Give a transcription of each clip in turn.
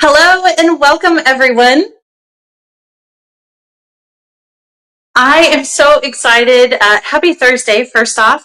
Hello and welcome, everyone. I am so excited. Happy Thursday, first off.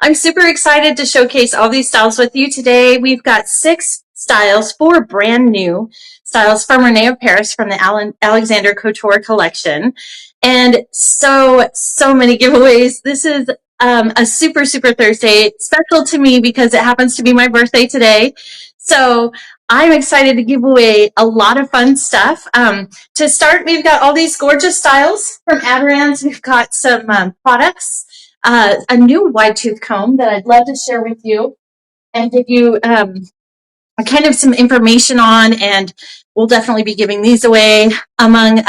I'm super excited to showcase all these styles with you today. We've got 6 styles, 4 brand new styles from Rene of Paris from the Alexander Couture collection. And so many giveaways. This is a super Thursday, special to me because it happens to be my birthday today. So I'm excited to give away a lot of fun stuff. To start, we've got all these gorgeous styles from Adirond's. We've got some products, a new wide tooth comb that I'd love to share with you and give you kind of some information on, and we'll definitely be giving these away among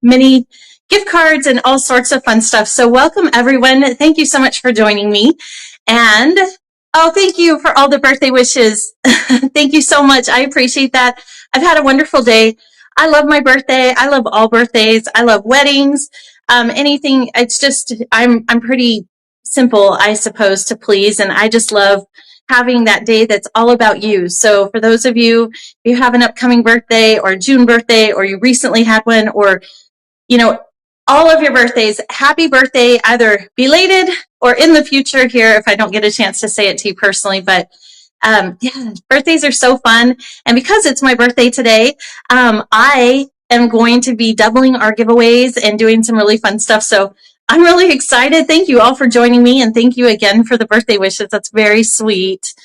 many gift cards and all sorts of fun stuff. So welcome, everyone. Thank you so much for joining me. And oh, thank you for all the birthday wishes. Thank you so much. I appreciate that. I've had a wonderful day. I love my birthday. I love all birthdays. I love weddings. Anything. It's just I'm pretty simple, I suppose, to please, and I just love having that day that's all about you. So for those of you, if you have an upcoming birthday or a June birthday, or you recently had one, or, you know, all of your birthdays, happy birthday, either belated or in the future here if I don't get a chance to say it to you personally. But yeah, birthdays are so fun. And because it's my birthday today, I am going to be doubling our giveaways and doing some really fun stuff. So I'm really excited. Thank you all for joining me. And thank you again for the birthday wishes. That's very sweet.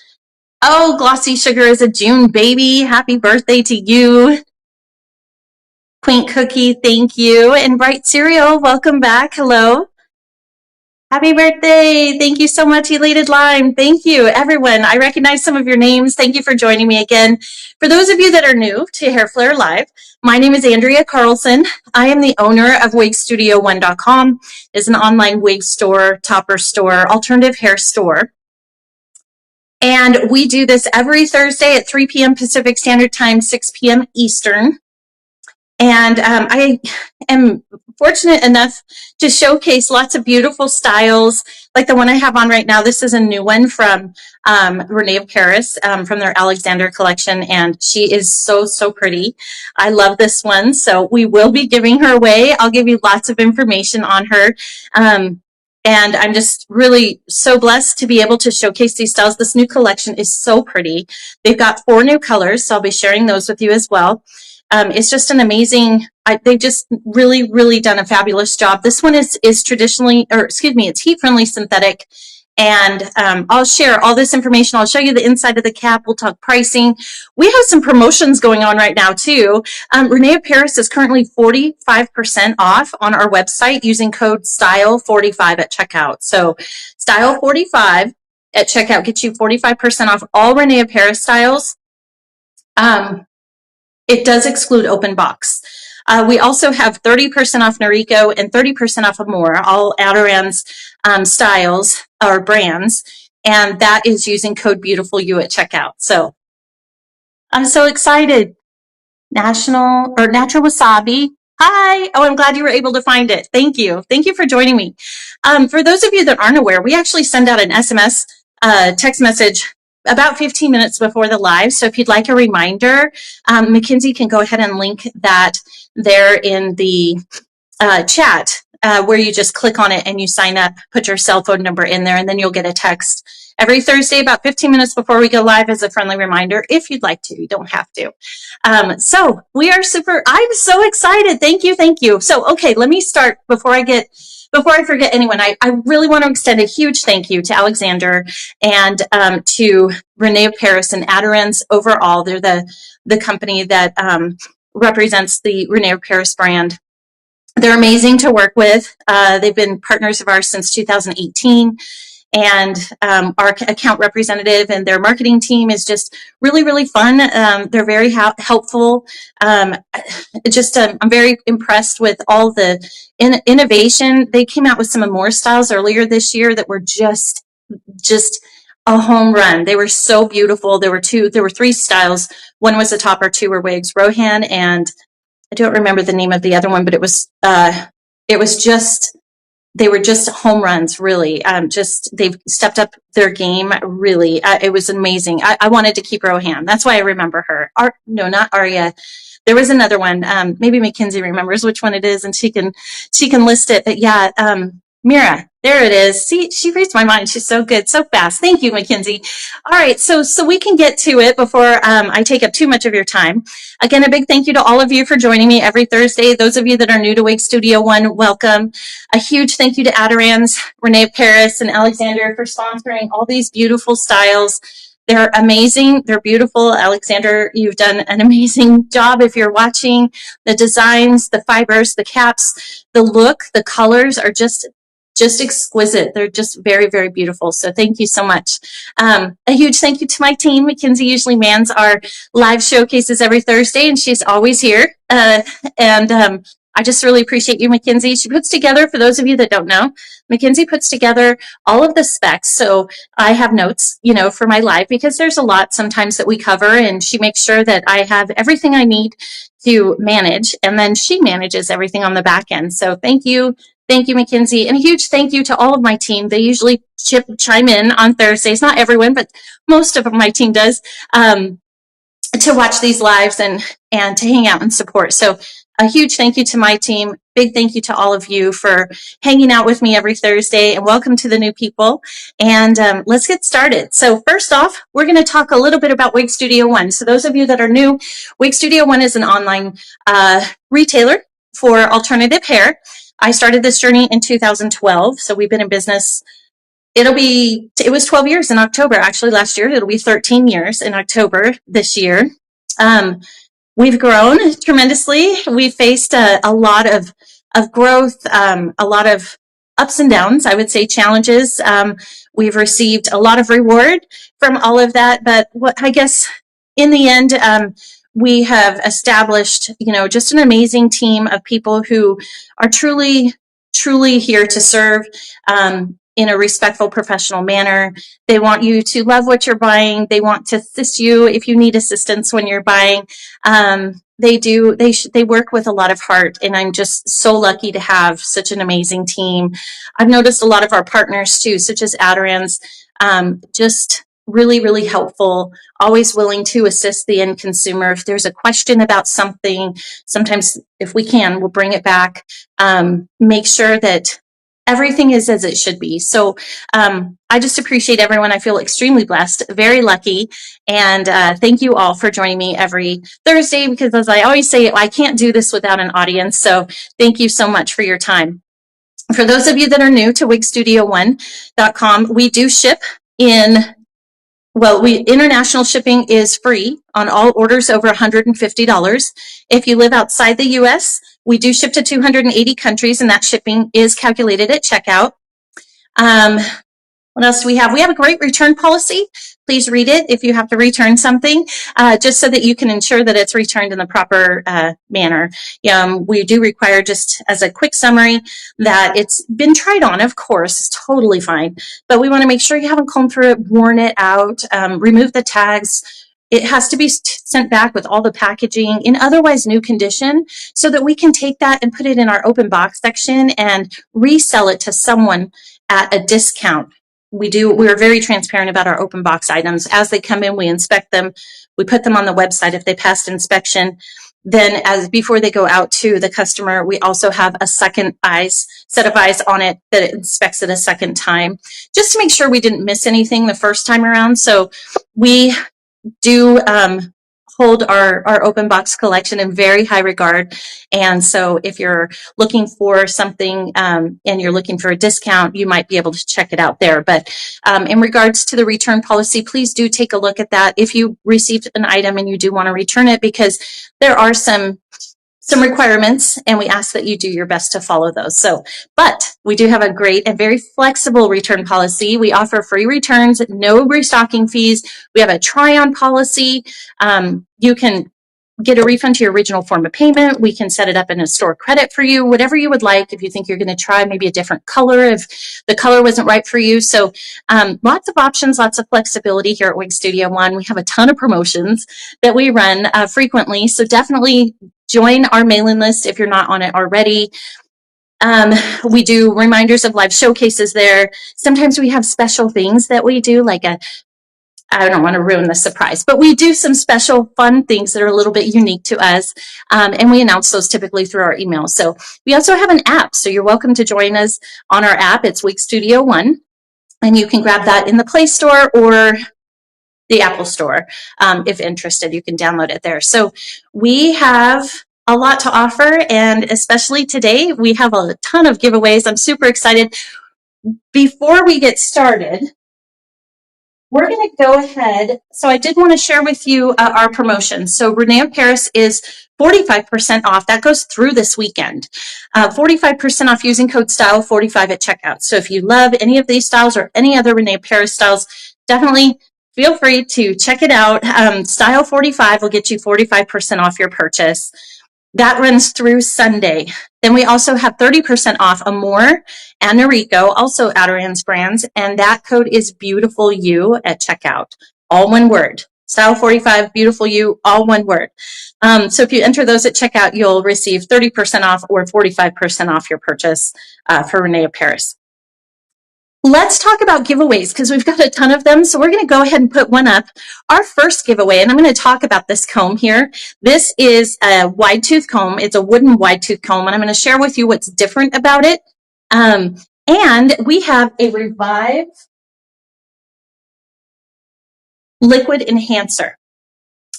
Oh, Glossy Sugar is a June baby. Happy birthday to you. Quaint Cookie, thank you. And Bright Cereal, welcome back. Hello. Happy birthday. Thank you so much, Elated Lime. Thank you, everyone. I recognize some of your names. Thank you for joining me again. For those of you that are new to Hair Flair Live, my name is Andrea Carlson. I am the owner of wigstudio1.com. It's an online wig store, topper store, alternative hair store. And we do this every Thursday at 3 p.m. Pacific Standard Time, 6 p.m. Eastern. And I am fortunate enough to showcase lots of beautiful styles, like the one I have on right now. This is a new one from Rene of Paris from their Alexander collection, and she is so pretty. I love this one, so we will be giving her away. I'll give you lots of information on her. And I'm just really so blessed to be able to showcase these styles. This new collection is so pretty. They've got 4 new colors, so I'll be sharing those with you as well. It's just an amazing, they've just really done a fabulous job. This one is traditionally, or excuse me, it's heat-friendly synthetic. And I'll share all this information. I'll show you the inside of the cap. We'll talk pricing. We have some promotions going on right now, too. Rene of Paris is currently 45% off on our website using code STYLE45 at checkout. So STYLE45 at checkout gets you 45% off all Rene of Paris styles. It does exclude open box. We also have 30% off Noriko and 30% off Amara, all Adirond's styles or brands, and that is using code BEAUTIFULYOU at checkout. So I'm so excited. Natural Wasabi. Hi. Oh, I'm glad you were able to find it. Thank you. Thank you for joining me. For those of you that aren't aware, we actually send out an SMS text message about 15 minutes before the live. So if you'd like a reminder, Mackenzie can go ahead and link that there in the chat where you just click on it and you sign up, put your cell phone number in there, and then you'll get a text every Thursday about 15 minutes before we go live as a friendly reminder. If you'd like to, you don't have to. So we are I'm so excited. Thank you. So, okay, let me start before I forget anyone. I really want to extend a huge thank you to Alexander and to Rene of Paris and Adirond's overall. They're the company that represents the Rene of Paris brand. They're amazing to work with. They've been partners of ours since 2018. And our account representative and their marketing team is just really fun. They're very helpful. I'm very impressed with all the innovation. They came out with some Amore styles earlier this year that were just a home run. They were so beautiful. There were 3 styles. One was a topper, 2 were wigs. Rohan and I don't remember the name of the other one, but it was just they were just home runs, really. Just they've stepped up their game, really. It was amazing. I wanted to keep Rohan. That's why I remember her. No, not Arya. There was another one. Maybe Mackenzie remembers which one it is, and she can list it. But yeah, Mira, there it is. See, she reads my mind. She's so good, so fast. Thank you, Mackenzie. All right, so we can get to it before I take up too much of your time. Again, a big thank you to all of you for joining me every Thursday. Those of you that are new to Wig Studio One, welcome. A huge thank you to Adirans, Rene of Paris, and Alexander for sponsoring all these beautiful styles. They're amazing. They're beautiful. Alexander, you've done an amazing job. If you're watching, the designs, the fibers, the caps, the look, the colors are just exquisite. They're just very, very beautiful. So thank you so much. A huge thank you to my team. Mackenzie usually mans our live showcases every Thursday, and she's always here. I just really appreciate you, Mackenzie. She puts together, for those of you that don't know, Mackenzie puts together all of the specs. So I have notes, for my live, because there's a lot sometimes that we cover, and she makes sure that I have everything I need to manage, and then she manages everything on the back end. So thank you. Thank you, Mackenzie. And a huge thank you to all of my team. They usually chime in on Thursdays. Not everyone, but most of my team does, to watch these lives and to hang out and support. So a huge thank you to my team. Big thank you to all of you for hanging out with me every Thursday, and welcome to the new people. And let's get started. So first off, we're going to talk a little bit about Wig Studio One. So those of you that are new, Wig Studio One is an online retailer for alternative hair. I started this journey in 2012, so we've been in business. It was 12 years in October, actually last year. It'll be 13 years in October this year. We've grown tremendously. We've faced a lot of growth, a lot of ups and downs, I would say challenges. We've received a lot of reward from all of that, but I guess in the end, we have established, just an amazing team of people who are truly, truly here to serve in a respectful, professional manner. They want you to love what you're buying. They want to assist you if you need assistance when you're buying. They work with a lot of heart, and I'm just so lucky to have such an amazing team. I've noticed a lot of our partners too, such as Adirans, just really, really helpful, always willing to assist the end consumer. If there's a question about something, sometimes if we can, we'll bring it back, make sure that everything is as it should be. So I just appreciate everyone. I feel extremely blessed, very lucky. And thank you all for joining me every Thursday, because as I always say, I can't do this without an audience. So thank you so much for your time. For those of you that are new to wigstudio1.com, we do ship international shipping is free on all orders over $150. If you live outside the U.S., we do ship to 280 countries, and that shipping is calculated at checkout. What else do we have? We have a great return policy. Please read it if you have to return something, just so that you can ensure that it's returned in the proper manner. We do require, just as a quick summary, that it's been tried on, of course, it's totally fine, but we want to make sure you haven't combed through it, worn it out, remove the tags. It has to be sent back with all the packaging in otherwise new condition, so that we can take that and put it in our open box section and resell it to someone at a discount. We're very transparent about our open box items. As they come in, we inspect them. We put them on the website if they passed inspection. Then before they go out to the customer, we also have a set of eyes on it that it inspects it a second time, just to make sure we didn't miss anything the first time around. So we do hold our open box collection in very high regard. And so if you're looking for something and you're looking for a discount, you might be able to check it out there. But in regards to the return policy, please do take a look at that if you received an item and you do want to return it, because there are some requirements, and we ask that you do your best to follow those. But we do have a great and very flexible return policy. We offer free returns, no restocking fees. We have a try-on policy. You can get a refund to your original form of payment. We can set it up in a store credit for you, whatever you would like. If you think you're going to try maybe a different color, if the color wasn't right for you. So lots of options, lots of flexibility here at Wig Studio One. We have a ton of promotions that we run frequently. So definitely join our mailing list if you're not on it already. We do reminders of live showcases there. Sometimes we have special things that we do, like I don't want to ruin the surprise, but we do some special fun things that are a little bit unique to us. And we announce those typically through our emails. So we also have an app. So you're welcome to join us on our app. It's Wig Studio One. And you can grab that in the Play Store or the Apple Store. If interested, you can download it there. So we have a lot to offer. And especially today, we have a ton of giveaways. I'm super excited. Before we get started, we're going to go ahead. So I did want to share with you our promotion. So Rene of Paris is 45% off. That goes through this weekend. 45% off using code STYLE45 at checkout. So if you love any of these styles or any other Rene of Paris styles, definitely feel free to check it out. Style45 will get you 45% off your purchase. That runs through Sunday. Then we also have 30% off Amara and Noriko, also Outerhands brands, and that code is Beautiful You at checkout. All one word. Style 45, Beautiful You, all one word. So if you enter those at checkout, you'll receive 30% off or 45% off your purchase for Rene of Paris. Let's talk about giveaways because we've got a ton of them. So we're going to go ahead and put one up. Our first giveaway, and I'm going to talk about this comb here. This is a wide tooth comb. It's a wooden wide tooth comb, and I'm going to share with you what's different about it. And we have a Revive liquid enhancement.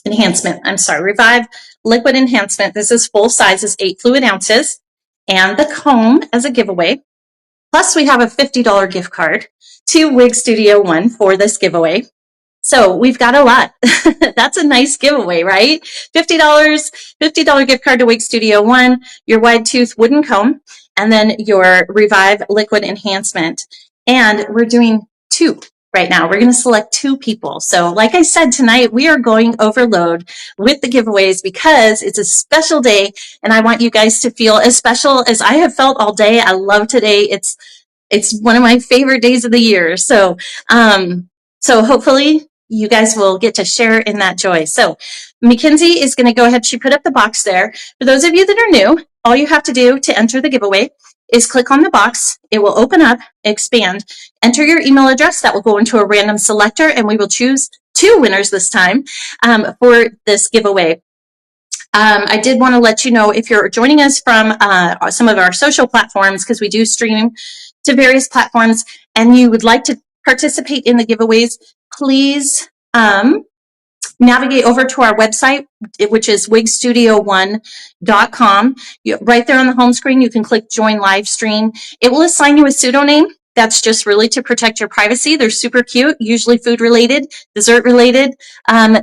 Revive liquid enhancement. This is full size, is 8 fluid ounces, and the comb as a giveaway. Plus, we have a $50 gift card to Wig Studio One for this giveaway. So we've got a lot. That's a nice giveaway, right? $50 gift card to Wig Studio One, your wide tooth wooden comb, and then your Revive liquid enhancement. And we're doing 2 right now. We're going to select 2 people. So like I said, tonight we are going overload with the giveaways because it's a special day and I want you guys to feel as special as I have felt all day. I love today. It's one of my favorite days of the year. So, so hopefully you guys will get to share in that joy. So Mackenzie is going to go ahead. She put up the box there. For those of you that are new, all you have to do to enter the giveaway is click on the box. It will open up, expand, enter your email address. That will go into a random selector, and we will choose 2 winners this time for this giveaway. I did want to let you know if you're joining us from some of our social platforms, because we do stream to various platforms, and you would like to participate in the giveaways, please navigate over to our website, which is wigstudio1.com. Right there on the home screen, you can click Join Live Stream. It will assign you a pseudonym. That's just really to protect your privacy. They're super cute, usually food related, dessert related.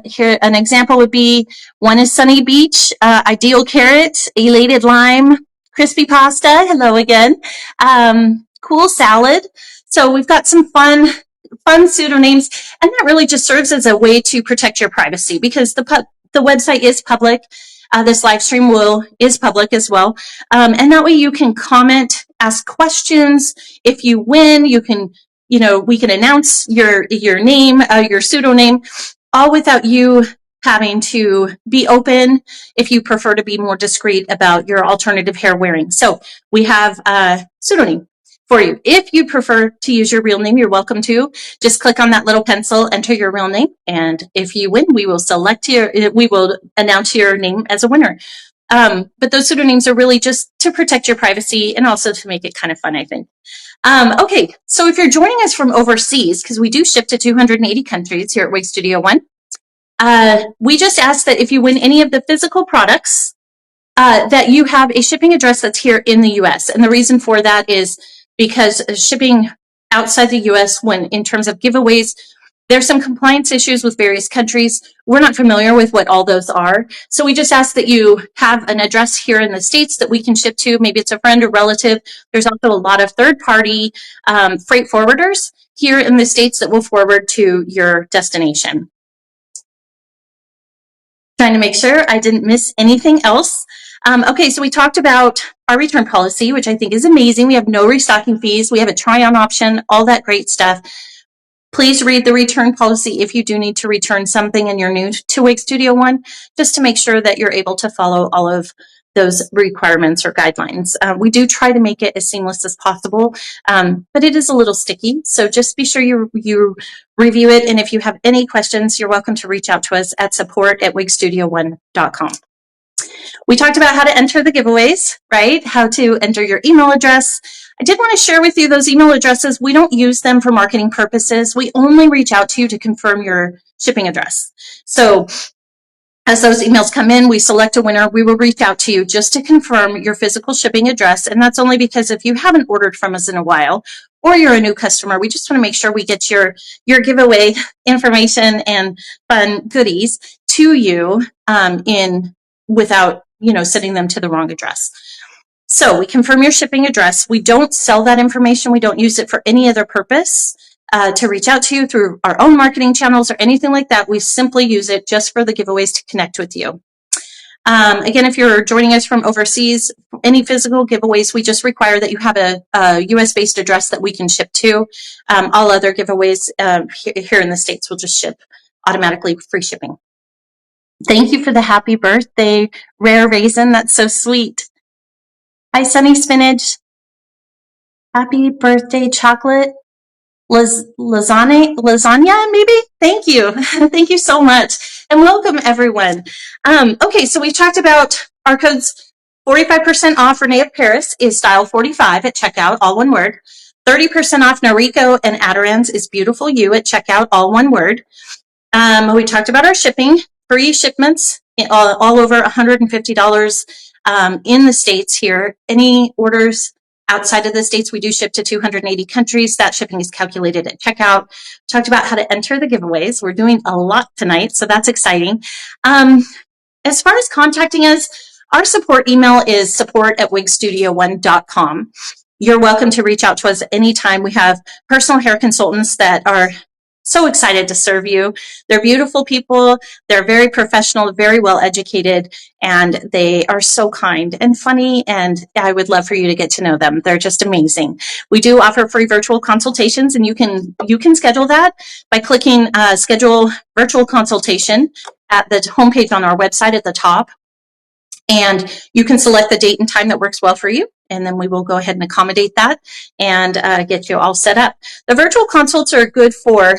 Here, an example would be, one is Sunny Beach, Ideal Carrot, Elated Lime, Crispy Pasta, hello again, Cool Salad. So we've got some fun pseudonyms, and that really just serves as a way to protect your privacy because the website is public. This live stream is public as well. And that way you can comment, ask questions. If you win, we can announce your name, your pseudonym, all without you having to be open if you prefer to be more discreet about your alternative hair wearing. So we have a pseudonym for you. If you prefer to use your real name, you're welcome to. Just click on that little pencil, enter your real name, and if you win, we will announce your name as a winner. But those pseudonyms are really just to protect your privacy and also to make it kind of fun, I think. Okay, so if you're joining us from overseas, because we do ship to 280 countries here at Wig Studio One, we just ask that if you win any of the physical products, that you have a shipping address that's here in the U.S. And the reason for that is because shipping outside the U.S., in terms of giveaways, there's some compliance issues with various countries. We're not familiar with what all those are. So we just ask that you have an address here in the States that we can ship to. Maybe it's a friend or relative. There's also a lot of third-party freight forwarders here in the States that will forward to your destination. Trying to make sure I didn't miss anything else. Okay, so we talked about our return policy, which I think is amazing. We have no restocking fees. We have a try-on option, all that great stuff. Please read the return policy if you do need to return something and you're new to Wig Studio One, just to make sure that you're able to follow all of those requirements or guidelines. We do try to make it as seamless as possible, but it is a little sticky. So just be sure you review it. And if you have any questions, you're welcome to reach out to us at support@wigstudio1.com. We talked about how to enter the giveaways, right? How to enter your email address. I did want to share with you those email addresses. We don't use them for marketing purposes. We only reach out to you to confirm your shipping address. So as those emails come in, we select a winner. We will reach out to you just to confirm your physical shipping address. And that's only because if you haven't ordered from us in a while, or you're a new customer, we just want to make sure we get your giveaway information and fun goodies to you without sending them to the wrong address. So we confirm your shipping address. We don't sell that information. We don't use it for any other purpose to reach out to you through our own marketing channels or anything like that. We simply use it just for the giveaways to connect with you. Again, if you're joining us from overseas, any physical giveaways, we just require that you have a US-based address that we can ship to. All other giveaways here in the States will just ship automatically, free shipping. Thank you for the happy birthday, Rare Raisin. That's so sweet. Hi, Sunny Spinach. Happy birthday, chocolate. Lasagna, maybe? Thank you. Thank you so much. And welcome, everyone. Okay, so we talked about our codes. 45% off Rene of Paris is style 45 at checkout, all one word. 30% off Noriko and Adirond's is beautiful you at checkout, all one word. We talked about our shipping, free shipments all over $150 in the States here. Any orders outside of the States, we do ship to 280 countries. That shipping is calculated at checkout. Talked about how to enter the giveaways. We're doing a lot tonight, so that's exciting. As far as contacting us, our support email is support@wigstudio1.com. You're welcome to reach out to us anytime. We have personal hair consultants that are so excited to serve you. They're beautiful people. They're very professional, very well educated, and they are so kind and funny, and I would love for you to get to know them. They're just amazing. We do offer free virtual consultations, and you can schedule that by clicking schedule virtual consultation at the homepage on our website at the top. And you can select the date and time that works well for you, and then we will go ahead and accommodate that and get you all set up. The virtual consults are good for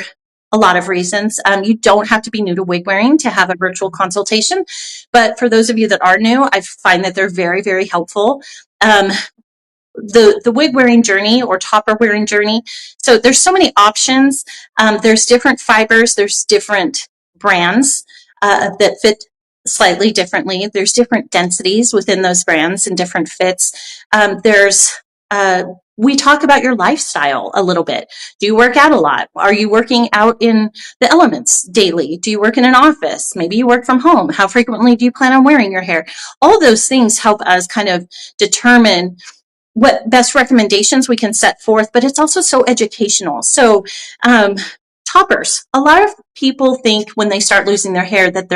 a lot of reasons. You don't have to be new to wig wearing to have a virtual consultation, but for those of you that are new, I find that they're very, very helpful. The wig wearing journey or topper wearing journey. So there's so many options. There's different fibers. There's different brands that fit slightly differently. There's different densities within those brands and different fits. We talk about your lifestyle a little bit. Do you work out a lot? Are you working out in the elements daily? Do you work in an office? Maybe you work from home. How frequently do you plan on wearing your hair? All those things help us kind of determine what best recommendations we can set forth, but it's also so educational. So toppers. A lot of people think when they start losing their hair that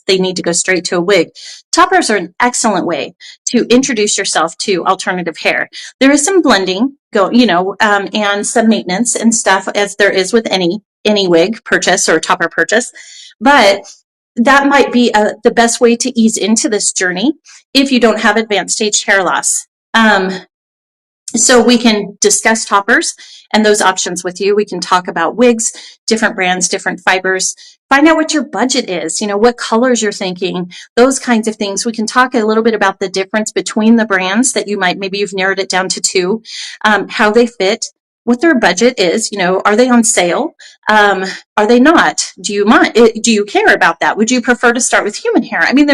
they need to go straight to a wig. Toppers are an excellent way to introduce yourself to alternative hair. There is some blending, and some maintenance and stuff as there is with any wig purchase or topper purchase, but that might be the best way to ease into this journey if you don't have advanced stage hair loss. So we can discuss toppers and those options with you. We can talk about wigs, different brands, different fibers, find out what your budget is, what colors you're thinking, those kinds of things. We can talk a little bit about the difference between the brands that maybe you've narrowed it down to two, how they fit, what their budget is, are they on sale? Are they not? Do you mind? Do you care about that? Would you prefer to start with human hair? I mean,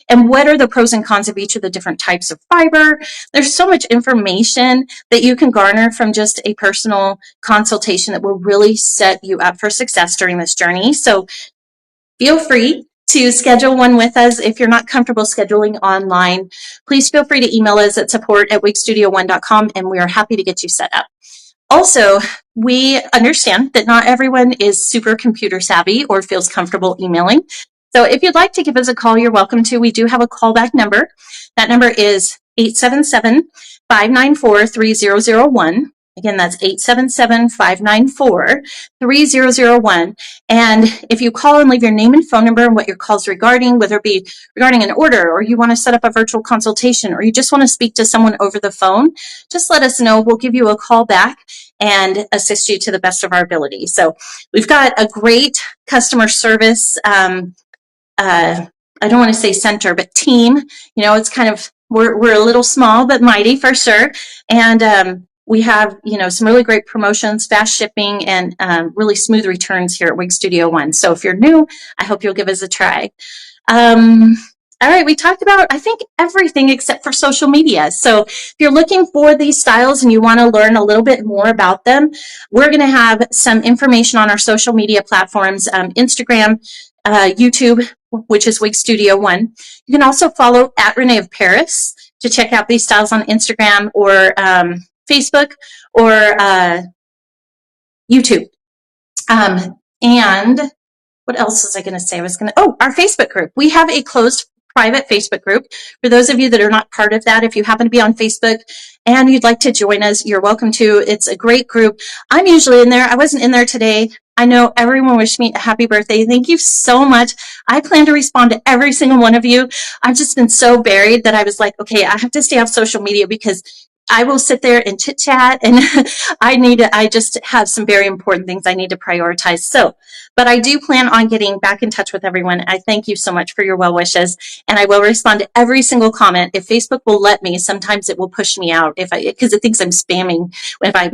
and what are the pros and cons of each of the different types of fiber? There's so much information that you can garner from just a personal consultation that will really set you up for success during this journey. So feel free to schedule one with us. If you're not comfortable scheduling online, please feel free to email us at support@wigstudio1.com, and we are happy to get you set up. Also, we understand that not everyone is super computer savvy or feels comfortable emailing. So if you'd like to give us a call, you're welcome to. We do have a callback number. That number is 877-594-3001. Again, that's 877-594-3001. And if you call and leave your name and phone number and what your call's regarding, whether it be regarding an order or you want to set up a virtual consultation or you just want to speak to someone over the phone, just let us know. We'll give you a call back and assist you to the best of our ability. So we've got a great customer service I don't want to say center, but team. You know, it's kind of, we're a little small, but mighty for sure. And we have, you know, some really great promotions, fast shipping, and really smooth returns here at Wig Studio One. So if you're new, I hope you'll give us a try. All right, we talked about, I think, everything except for social media. So if you're looking for these styles and you want to learn a little bit more about them, we're going to have some information on our social media platforms, Instagram, YouTube, which is Wig Studio One. You can also follow at Rene of Paris to check out these styles on Instagram or Facebook or YouTube. And what else was I going to say? Our Facebook group. We have a closed private Facebook group. For those of you that are not part of that, if you happen to be on Facebook and you'd like to join us, you're welcome to. It's a great group. I'm usually in there. I wasn't in there today. I know everyone wished me a happy birthday. Thank you so much. I plan to respond to every single one of you. I've just been so buried that I was like, okay, I have to stay off social media because I will sit there and chit chat and I just have some very important things I need to prioritize. So, but I do plan on getting back in touch with everyone. I thank you so much for your well wishes, and I will respond to every single comment. If Facebook will let me, sometimes it will push me out because it thinks I'm spamming if I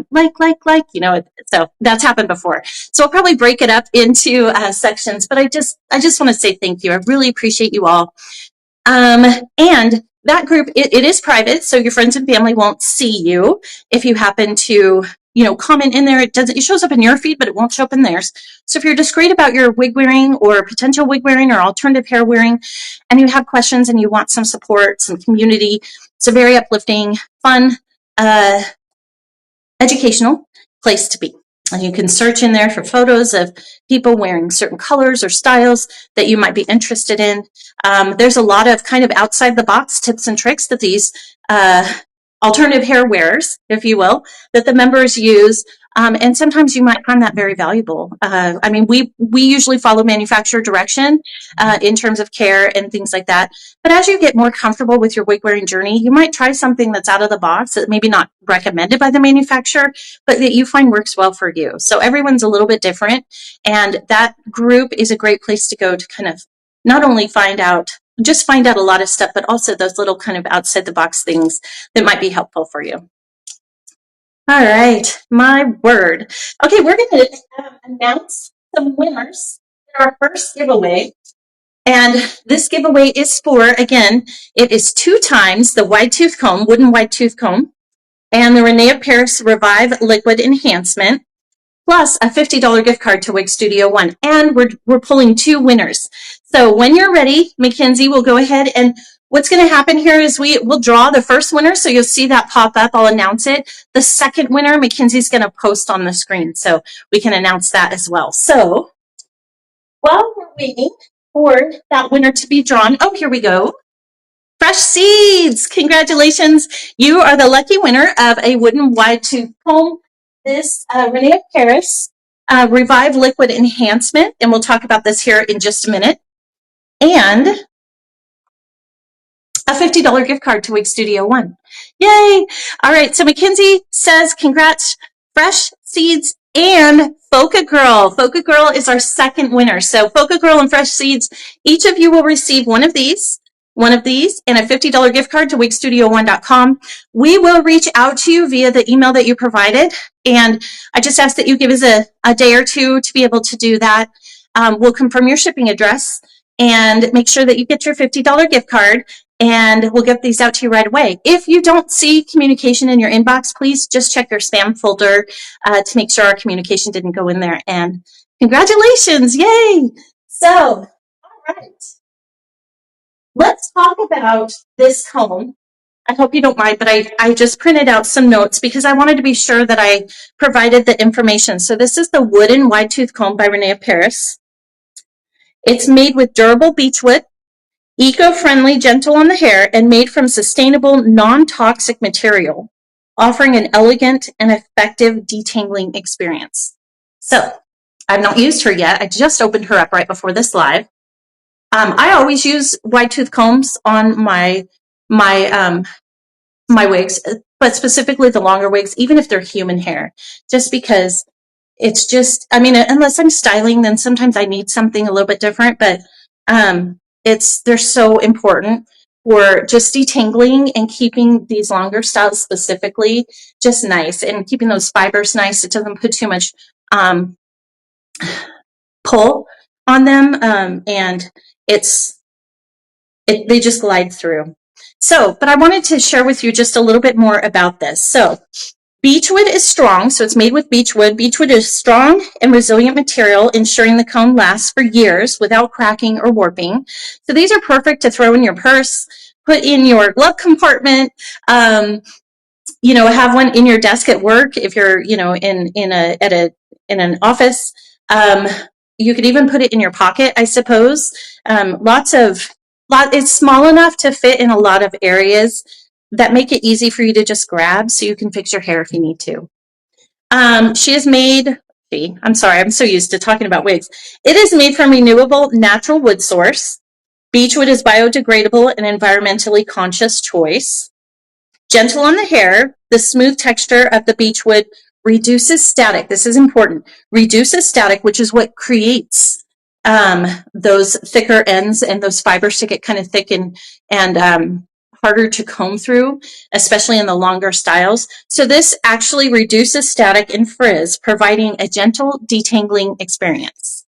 like, you know, so that's happened before. So I'll probably break it up into sections, but I just want to say thank you. I really appreciate you all. And that group, it is private, so your friends and family won't see you. If you happen to, you know, comment in there, it shows up in your feed, but it won't show up in theirs. So if you're discreet about your wig wearing or potential wig wearing or alternative hair wearing, and you have questions and you want some support, some community, it's a very uplifting, fun, educational place to be. And you can search in there for photos of people wearing certain colors or styles that you might be interested in. There's a lot of kind of outside the box tips and tricks that these alternative hair wearers, if you will, that the members use. And sometimes you might find that very valuable. I mean, we usually follow manufacturer direction in terms of care and things like that. But as you get more comfortable with your wig wearing journey, you might try something that's out of the box that maybe not recommended by the manufacturer, but that you find works well for you. So everyone's a little bit different. And that group is a great place to go to kind of not only find out a lot of stuff, but also those little kind of outside the box things that might be helpful for you. All right, my word. Okay, we're going to announce some winners in our first giveaway. And this giveaway is for, again, it is 2 times the wide tooth comb, wooden wide tooth comb, and the Rene of Paris Revive Liquid Enhancement, plus a $50 gift card to Wig Studio One. And we're pulling 2 winners. So when you're ready, Mackenzie will go ahead, and what's going to happen here is we'll draw the first winner. So you'll see that pop up. I'll announce it. The second winner, Mackenzie's going to post on the screen. So we can announce that as well. So while we're waiting for that winner to be drawn, oh, here we go. Fresh Seeds, congratulations. You are the lucky winner of a wooden wide tooth comb. This Rene of Paris Revive Liquid Enhancement, and we'll talk about this here in just a minute. And a $50 gift card to Wig Studio One. Yay! All right, so Mackenzie says, congrats, Fresh Seeds and Foca Girl. Foca Girl is our second winner. So Foca Girl and Fresh Seeds, each of you will receive one of these, and a $50 gift card to wigstudio1.com. We will reach out to you via the email that you provided, and I just ask that you give us a day or two to be able to do that. We'll confirm your shipping address and make sure that you get your $50 gift card, and we'll get these out to you right away. If you don't see communication in your inbox, please just check your spam folder to make sure our communication didn't go in there. And congratulations, yay! So, all right. Let's talk about this comb. I hope you don't mind, but I just printed out some notes because I wanted to be sure that I provided the information. So this is the wooden wide tooth comb by Rene of Paris. It's made with durable beechwood, eco-friendly, gentle on the hair, and made from sustainable, non-toxic material. offering an elegant and effective detangling experience. So I've not used her yet. I just opened her up right before this live. I always use wide tooth combs on my wigs, but specifically the longer wigs, even if they're human hair, just because it's just, I mean, unless I'm styling, then sometimes I need something a little bit different, but they're so important for just detangling and keeping these longer styles specifically just nice and keeping those fibers nice. It doesn't put too much pull on them, and they just glide through. So, but I wanted to share with you just a little bit more about this. So, beechwood is strong, so it's made with beechwood. Beechwood is strong and resilient material, ensuring the comb lasts for years without cracking or warping. So these are perfect to throw in your purse, put in your glove compartment, have one in your desk at work if you're, in an office. You could even put it in your pocket, I suppose. It's small enough to fit in a lot of areas that make it easy for you to just grab so you can fix your hair if you need to. I'm sorry, I'm so used to talking about wigs. It is made from renewable natural wood source. Beechwood is biodegradable and environmentally conscious choice. Gentle on the hair, the smooth texture of the beechwood reduces static. This is important. Reduces static, which is what creates those thicker ends and those fibers to get kind of thick and harder to comb through, especially in the longer styles. So this actually reduces static and frizz, providing a gentle detangling experience.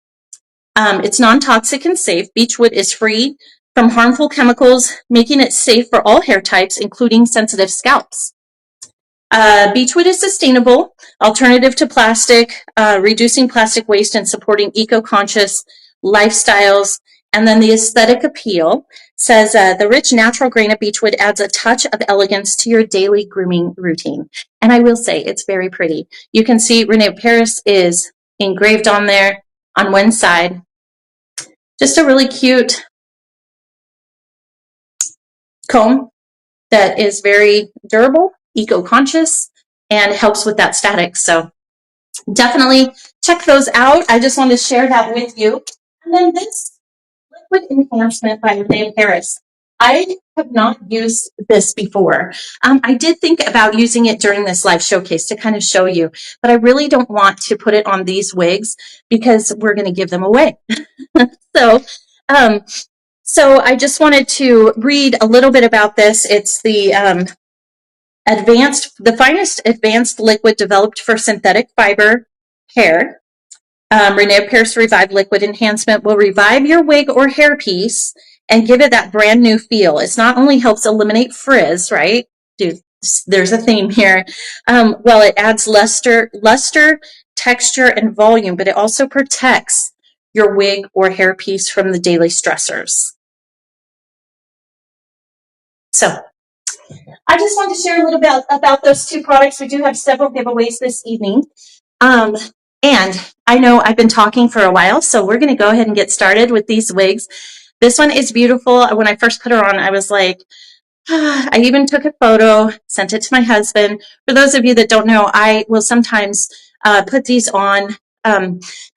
It's non-toxic and safe. Beechwood is free from harmful chemicals, making it safe for all hair types, including sensitive scalps. Beechwood is sustainable, alternative to plastic, reducing plastic waste and supporting eco-conscious lifestyles. And then the aesthetic appeal says the rich natural grain of beechwood adds a touch of elegance to your daily grooming routine. And I will say it's very pretty. You can see Rene of Paris is engraved on there on one side. Just a really cute comb that is very durable, eco-conscious, and helps with that static. So definitely check those out. I just wanted to share that with you. And then this liquid enhancement by Rene of Paris. I have not used this before. I did think about using it during this live showcase to kind of show you, but I really don't want to put it on these wigs because we're going to give them away. So I just wanted to read a little bit about this. It's the finest advanced liquid developed for synthetic fiber hair. Rene of Paris Revive Liquid Enhancement will revive your wig or hairpiece and give it that brand new feel. It not only helps eliminate frizz, right? Dude, there's a theme here. Well, it adds luster, texture, and volume, but it also protects your wig or hairpiece from the daily stressors. So I just wanted to share a little bit about those two products. We do have several giveaways this evening. And I know I've been talking for a while, so we're going to go ahead and get started with these wigs. This one is beautiful. When I first put her on, I was like, I even took a photo, sent it to my husband. For those of you that don't know, I will sometimes put these on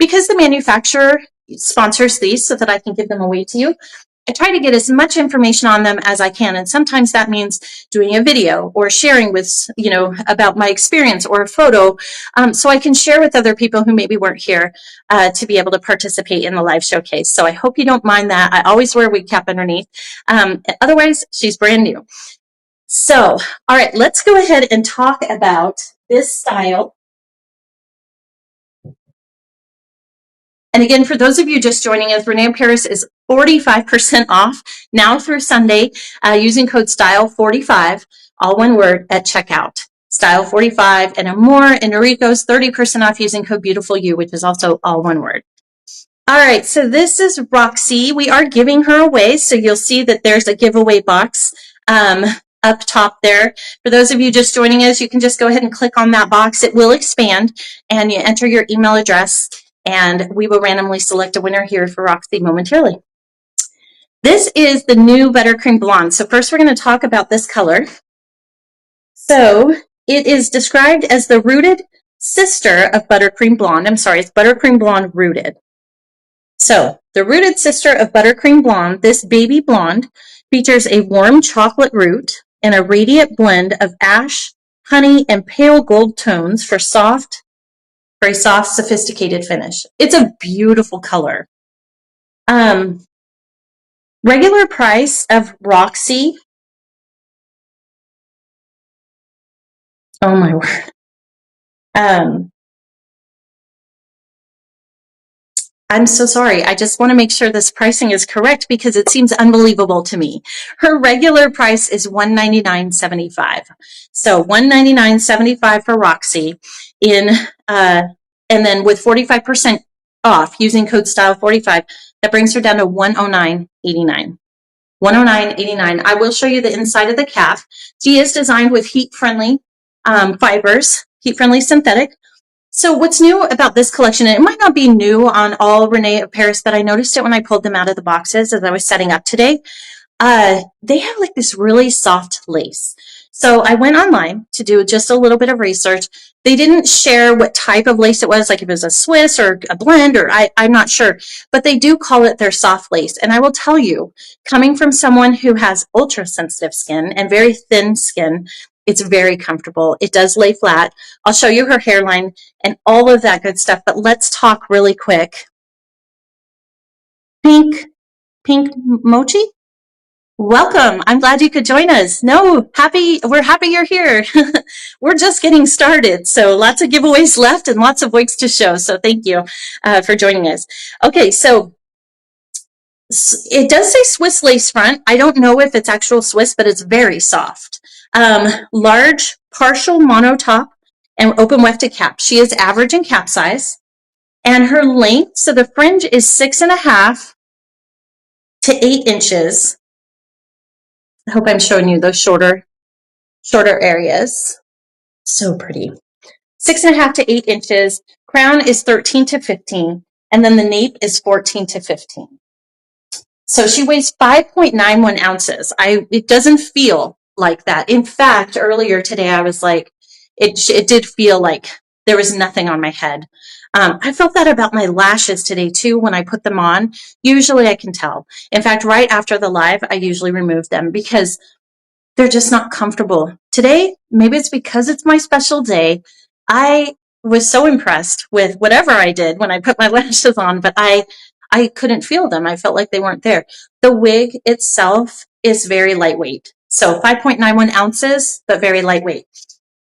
because the manufacturer sponsors these so that I can give them away to you. I try to get as much information on them as I can, and sometimes that means doing a video or sharing with, about my experience or a photo, so I can share with other people who maybe weren't here to be able to participate in the live showcase. So I hope you don't mind that. I always wear a wig cap underneath. Otherwise, she's brand new. So, all right, let's go ahead and talk about this style. And again, for those of you just joining us, Rene of Paris is 45% off now through Sunday using code STYLE45, all one word, at checkout. STYLE45 and Amara and Noriko's 30% off using code BEAUTIFULYOU, which is also all one word. All right, so this is Roxy. We are giving her away, so you'll see that there's a giveaway box up top there. For those of you just joining us, you can just go ahead and click on that box. It will expand, and you enter your email address, and we will randomly select a winner here for Roxy momentarily. This is the new Buttercream Blonde. So first we're going to talk about this color. So It is described as the rooted sister of Buttercream Blonde. I'm sorry, it's Buttercream Blonde rooted. So, the rooted sister of Buttercream Blonde, this baby blonde, features a warm chocolate root and a radiant blend of ash, honey, and pale gold tones for a soft, sophisticated finish. It's a beautiful color. Regular price of Roxy. Oh my word. I'm so sorry. I just want to make sure this pricing is correct because it seems unbelievable to me. Her regular price is $199.75. So $199.75 for Roxy and then with 45% off using code STYLE45, that brings her down to $109.89. $109.89. I will show you the inside of the cap. She is designed with heat-friendly fibers, heat-friendly synthetic. So what's new about this collection, and it might not be new on all Rene of Paris, but I noticed it when I pulled them out of the boxes as I was setting up today. They have like this really soft lace. So I went online to do just a little bit of research. They didn't share what type of lace it was, like if it was a Swiss or a blend, or I'm not sure, but they do call it their soft lace. And I will tell you, coming from someone who has ultra sensitive skin and very thin skin, it's very comfortable. It does lay flat. I'll show you her hairline and all of that good stuff, but let's talk really quick. Pink Mochi? Welcome. I'm glad you could join us. We're happy you're here. We're just getting started. So lots of giveaways left and lots of wigs to show. So thank you for joining us. Okay, so it does say Swiss lace front. I don't know if it's actual Swiss, but it's very soft. Large partial mono top and open wefted cap. She is average in cap size. And her length, so the fringe is 6.5 to 8 inches. I hope I'm showing you those shorter areas. So pretty. 6.5 to 8 inches. Crown is 13 to 15. And then the nape is 14 to 15. So she weighs 5.91 ounces. It doesn't feel like that. In fact, earlier today, I was like, it did feel like there was nothing on my head. I felt that about my lashes today too when I put them on. Usually I can tell. In fact, right after the live, I usually remove them because they're just not comfortable. Today, maybe it's because it's my special day. I was so impressed with whatever I did when I put my lashes on, but I couldn't feel them. I felt like they weren't there. The wig itself is very lightweight. So 5.91 ounces, but very lightweight.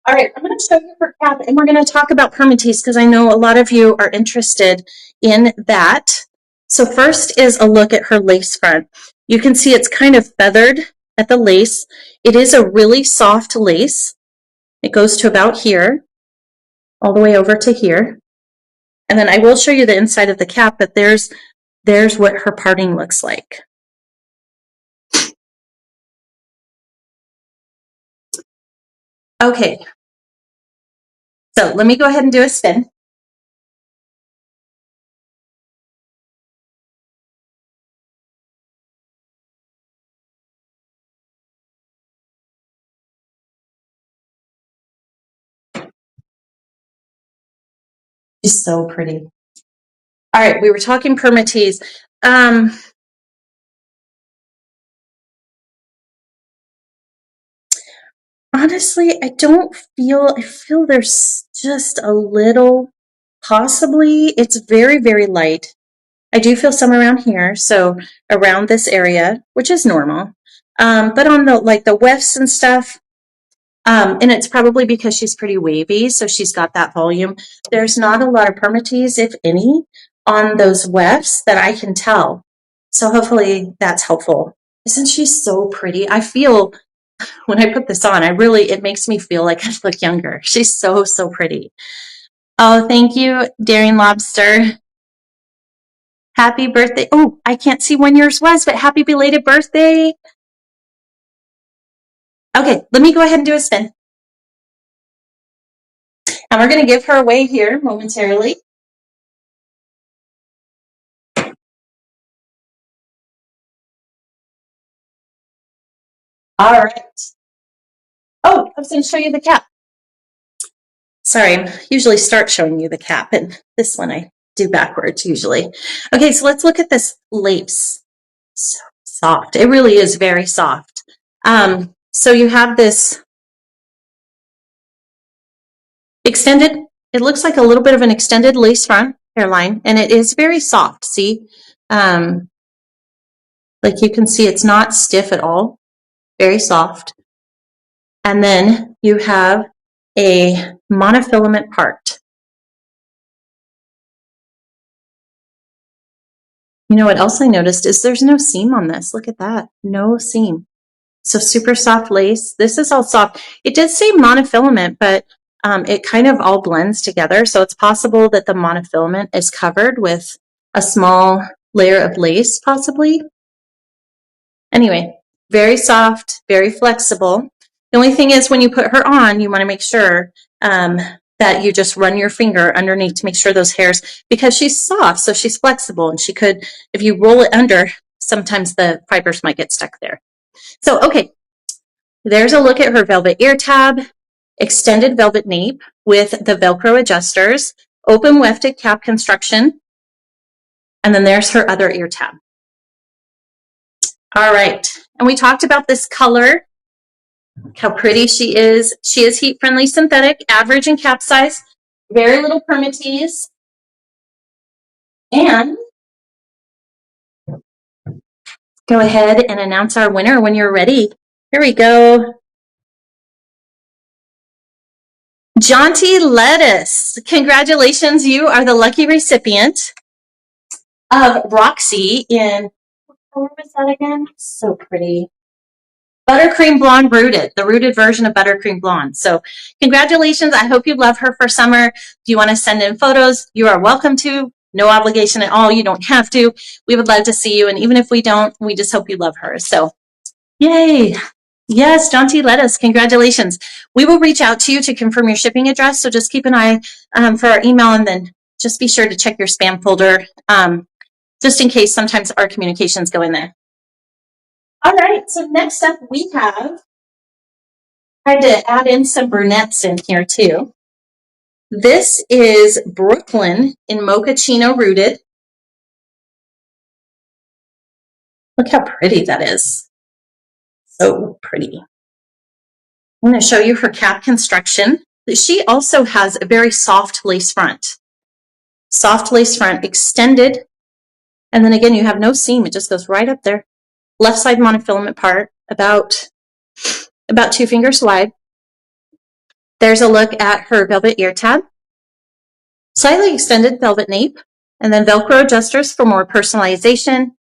All right, I'm going to show you her cap, and we're going to talk about permatease because I know a lot of you are interested in that. So first is a look at her lace front. You can see it's kind of feathered at the lace. It is a really soft lace. It goes to about here, all the way over to here. And then I will show you the inside of the cap, but there's what her parting looks like. Okay, so let me go ahead and do a spin. She's so pretty. All right, we were talking permatease. Honestly, I feel there's just a little, possibly, it's very, very light. I do feel some around here, so around this area, which is normal. But on the wefts and stuff, and it's probably because she's pretty wavy, so she's got that volume. There's not a lot of permatease, if any, on those wefts that I can tell. So hopefully that's helpful. Isn't she so pretty? I feel when I put this on, it makes me feel like I look younger. She's so, so pretty. Oh, thank you, Daring Lobster. Happy birthday. Oh, I can't see when yours was, but happy belated birthday. Okay, let me go ahead and do a spin. And we're going to give her away here momentarily. All right. Oh, I was going to show you the cap. Sorry, I usually start showing you the cap, and this one I do backwards usually. Okay, so let's look at this lace. So soft. It really is very soft. So you have this extended, it looks like a little bit of an extended lace front hairline, and it is very soft. See, like you can see, it's not stiff at all, very soft. And then you have a monofilament part. You know what else I noticed is there's no seam on this. Look at that, no seam. So super soft lace. This is all soft. It did say monofilament, but it kind of all blends together. So it's possible that the monofilament is covered with a small layer of lace, possibly. Anyway, very soft, very flexible. The only thing is when you put her on, you want to make sure that you just run your finger underneath to make sure those hairs, because she's soft, so she's flexible, and she could, if you roll it under, sometimes the fibers might get stuck there. So, okay, there's a look at her velvet ear tab, extended velvet nape with the Velcro adjusters, open wefted cap construction, and then there's her other ear tab. All right, and we talked about this color, how pretty she is. She is heat-friendly synthetic, average in cap size, very little permatease, and go ahead and announce our winner when you're ready. Here we go. Jaunty Lettuce, congratulations. You are the lucky recipient of Roxy in, what color was that again? So pretty. Buttercream Blonde Rooted, the rooted version of Buttercream Blonde. So congratulations. I hope you love her for summer. If you want to send in photos, you are welcome to. No obligation at all. You don't have to. We would love to see you. And even if we don't, we just hope you love her. So yay. Yes, Jaunty Lettuce, congratulations. We will reach out to you to confirm your shipping address. So just keep an eye for our email, and then just be sure to check your spam folder, just in case sometimes our communications go in there. All right, so next up we have, tried to add in some brunettes in here too. This is Brooklyn in Mochaccino Rooted. Look how pretty that is. So pretty. I'm going to show you her cap construction. She also has a very soft lace front. Soft lace front, extended. And then again, you have no seam. It just goes right up there. Left side monofilament part, about 2 fingers wide. There's a look at her velvet ear tab. Slightly extended velvet nape. And then Velcro adjusters for more personalization.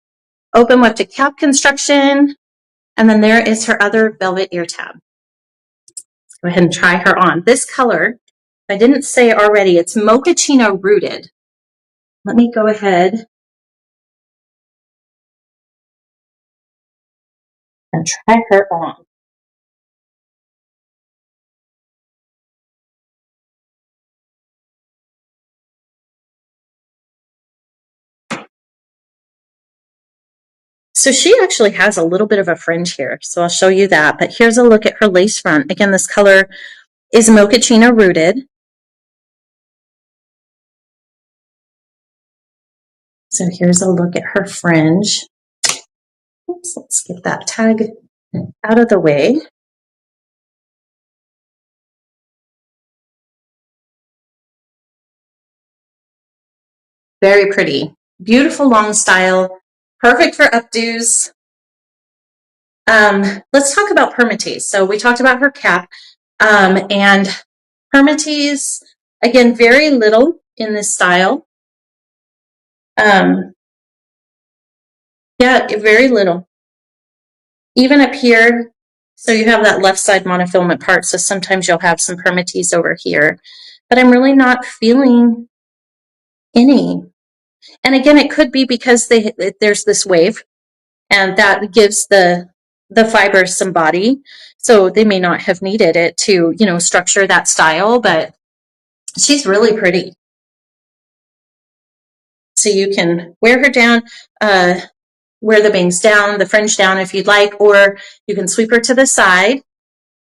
Open wefted cap construction. And then there is her other velvet ear tab. Let's go ahead and try her on. This color, I didn't say already, it's Mochaccino Rooted. Let me go ahead and try her on. So she actually has a little bit of a fringe here, so I'll show you that. But here's a look at her lace front. Again, this color is Mochaccino Rooted. So here's a look at her fringe. Oops, let's get that tag out of the way. Very pretty. Beautiful long style. Perfect for updos. Let's talk about permatease. So we talked about her cap, and permatease, again, very little in this style. Yeah, very little. Even up here, so you have that left side monofilament part, so sometimes you'll have some permatease over here, but I'm really not feeling any. And again, it could be because there's this wave, and that gives the fibers some body, so they may not have needed it to, you know, structure that style, but she's really pretty. So you can wear her down, wear the bangs down, the fringe down if you'd like, or you can sweep her to the side.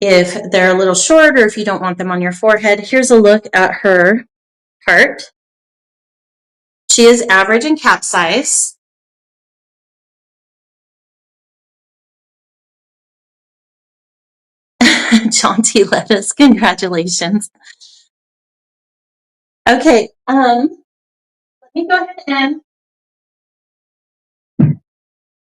if they're a little short or if you don't want them on your forehead. Here's a look at her heart. She is average in cap size. Jaunty lettuce, congratulations. Okay, let me go ahead and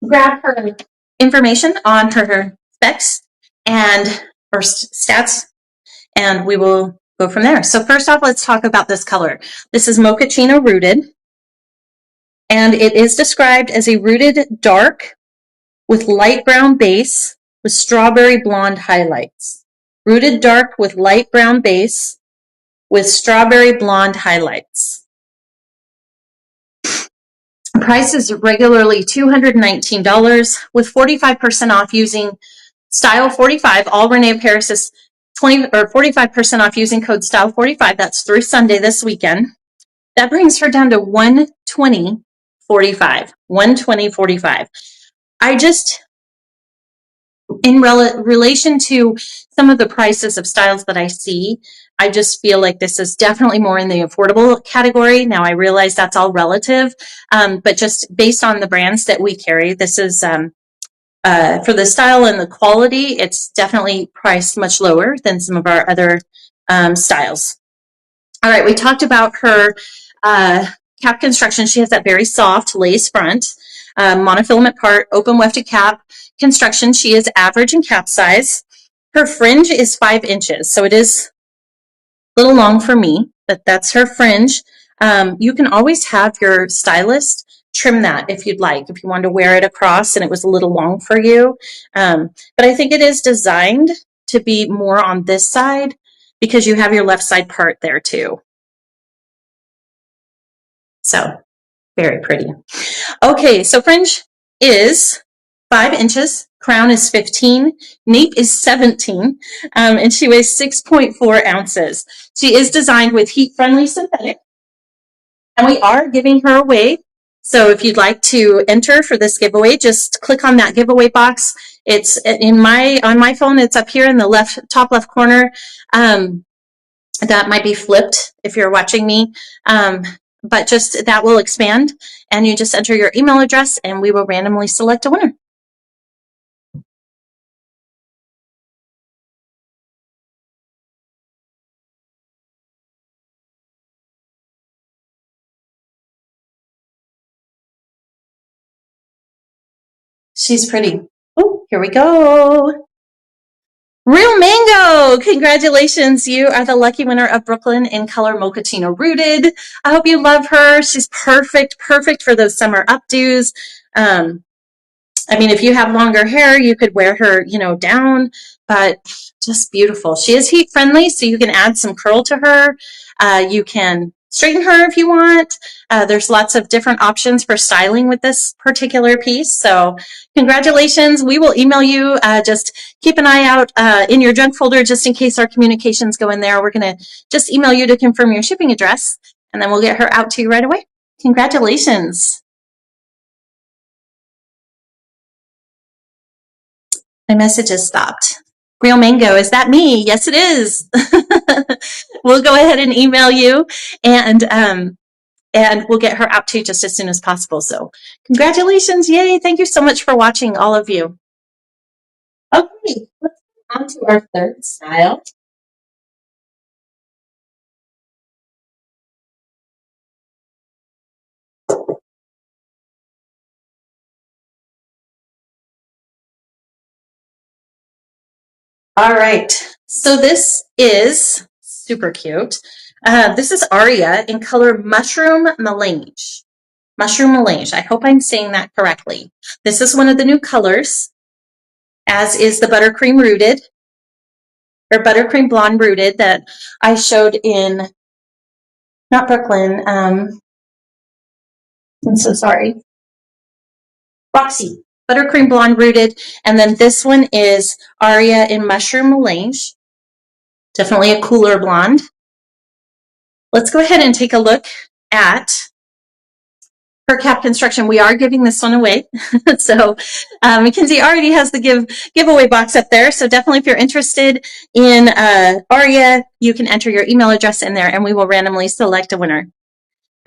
grab her information on her specs and or stats, and we will go from there. So first off, let's talk about this color. This is Mochaccino Rooted, and it is described as a rooted dark with light brown base with strawberry blonde highlights. Rooted dark with light brown base with strawberry blonde highlights. Price is regularly $219 with 45% off using Style 45. All Rene of Paris is 20 or 45% off using code Style 45. That's through Sunday this weekend. That brings her down to $120.45. $120.45. I just, in relation to some of the prices of styles that I see, I just feel like this is definitely more in the affordable category. Now, I realize that's all relative, but just based on the brands that we carry, this is for the style and the quality, it's definitely priced much lower than some of our other styles. All right, we talked about her cap construction. She has that very soft lace front, monofilament part, open wefted cap construction. She is average in cap size. Her fringe is 5 inches, so it is a little long for me, but that's her fringe. You can always have your stylist trim that if you'd like, if you wanted to wear it across and it was a little long for you. But I think it is designed to be more on this side because you have your left side part there too. So very pretty. Okay, so fringe is 5 inches, crown is 15, nape is 17, and she weighs 6.4 ounces. She is designed with heat-friendly synthetic, and we are giving her away. So if you'd like to enter for this giveaway, just click on that giveaway box. It's on my phone. It's up here in the top left corner. That might be flipped if you're watching me, but just that will expand, and you just enter your email address, and we will randomly select a winner. She's pretty. Oh, here we go. Real Mango, congratulations. You are the lucky winner of Brooklyn in color Mochaccino Rooted. I hope you love her. She's perfect for those summer updos. I mean, if you have longer hair, you could wear her, down, but just beautiful. She is heat friendly, so you can add some curl to her. You can straighten her if you want. There's lots of different options for styling with this particular piece. So congratulations. We will email you. Just keep an eye out in your junk folder just in case our communications go in there. We're going to just email you to confirm your shipping address, and then we'll get her out to you right away. Congratulations. My message has stopped. Real Mango, is that me? Yes, it is. We'll go ahead and email you, and we'll get her out to you just as soon as possible. So congratulations. Yay. Thank you so much for watching, all of you. Okay, let's move on to our third style. All right, so this is super cute. This is Arya in color Mushroom Melange. Mushroom Melange. I hope I'm saying that correctly. This is one of the new colors, as is the Buttercream Rooted, or Buttercream Blonde Rooted that I showed in, not Brooklyn, I'm so sorry, Roxy. Buttercream Blonde Rooted, and then this one is Arya in Mushroom Melange. Definitely a cooler blonde. Let's go ahead and take a look at per cap construction. We are giving this one away. So Mackenzie already has the giveaway box up there. So definitely if you're interested in Arya, you can enter your email address in there and we will randomly select a winner.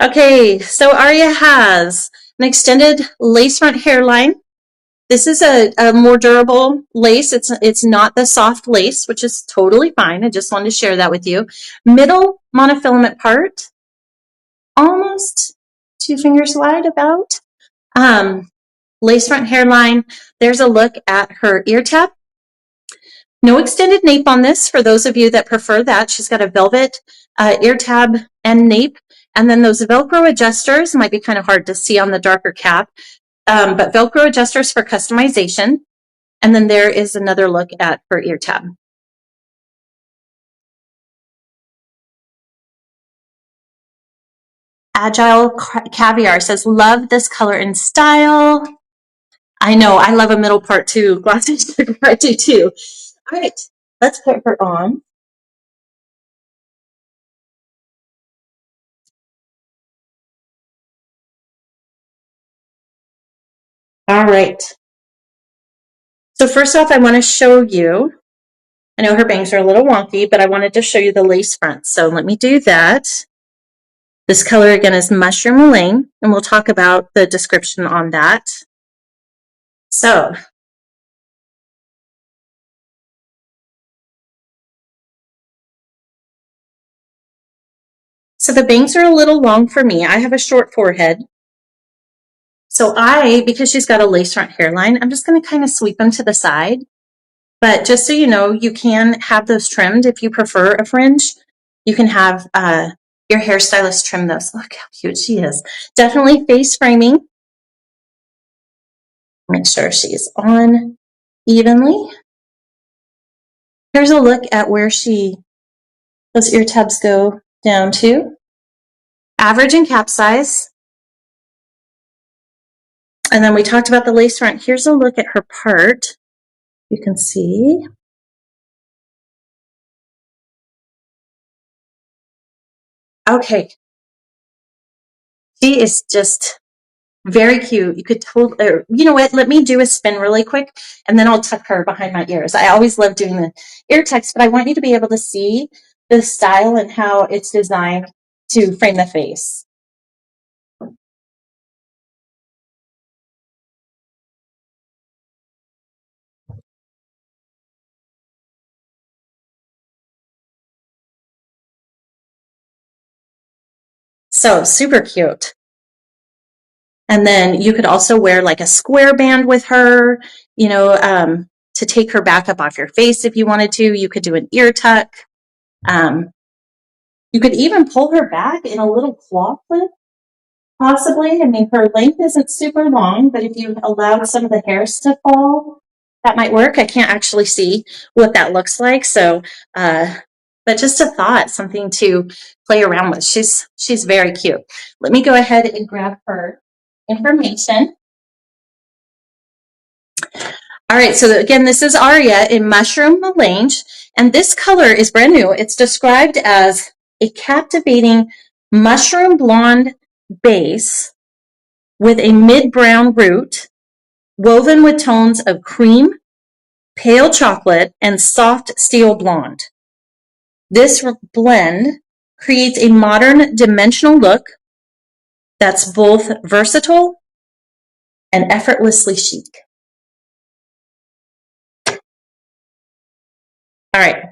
Okay, so Arya has an extended lace front hairline. This is a more durable lace. It's not the soft lace, which is totally fine. I just wanted to share that with you. Middle monofilament part, almost 2 fingers wide about. Lace front hairline. There's a look at her ear tab. No extended nape on this for those of you that prefer that. She's got a velvet ear tab and nape. And then those Velcro adjusters might be kind of hard to see on the darker cap, but Velcro adjusters for customization. And then there is another look at her ear tab. Agile Caviar says, love this color and style. I know, I love a middle part too. Glossy sugar, I do too. All right, let's put her on. All right. So first off, I want to show you, I know her bangs are a little wonky, but I wanted to show you the lace front. So let me do that. This color again is Mushroom Mulane, and we'll talk about the description on that. So the bangs are a little long for me. I have a short forehead. So because she's got a lace front hairline, I'm just going to kind of sweep them to the side. But just so you know, you can have those trimmed if you prefer a fringe. You can have your hairstylist trim those. Look how cute she is. Definitely face framing. Make sure she's on evenly. Here's a look at where those ear tabs go down to. Average and cap size. And then we talked about the lace front. Here's a look at her part. You can see. Okay. She is just very cute. You could totally, you know what? Let me do a spin really quick and then I'll tuck her behind my ears. I always love doing the ear tucks, but I want you to be able to see the style and how it's designed to frame the face. So super cute. And then you could also wear like a square band with her, you know, to take her back up off your face if you wanted to. You could do an ear tuck. You could even pull her back in a little claw clip, possibly. I mean, her length isn't super long, but if you allowed some of the hairs to fall, that might work. I can't actually see what that looks like. So, but just a thought, something to play around with. She's very cute. Let me go ahead and grab her information. All right, so again, this is Arya in Mushroom Melange, and this color is brand new. It's described as a captivating mushroom blonde base with a mid-brown root, woven with tones of cream, pale chocolate, and soft steel blonde. This blend creates a modern dimensional look that's both versatile and effortlessly chic. All right.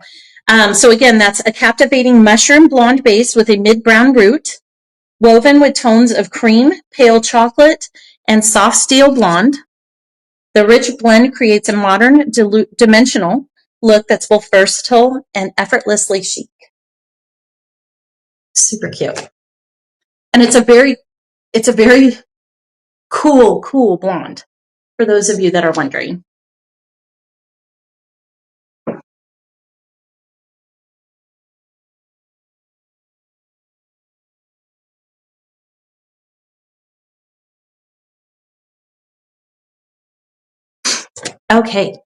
So again, that's a captivating mushroom blonde base with a mid-brown root, woven with tones of cream, pale chocolate, and soft steel blonde. The rich blend creates a modern dimensional look that's both versatile and effortlessly chic. Super cute. And it's a very cool blonde, for those of you that are wondering. Okay.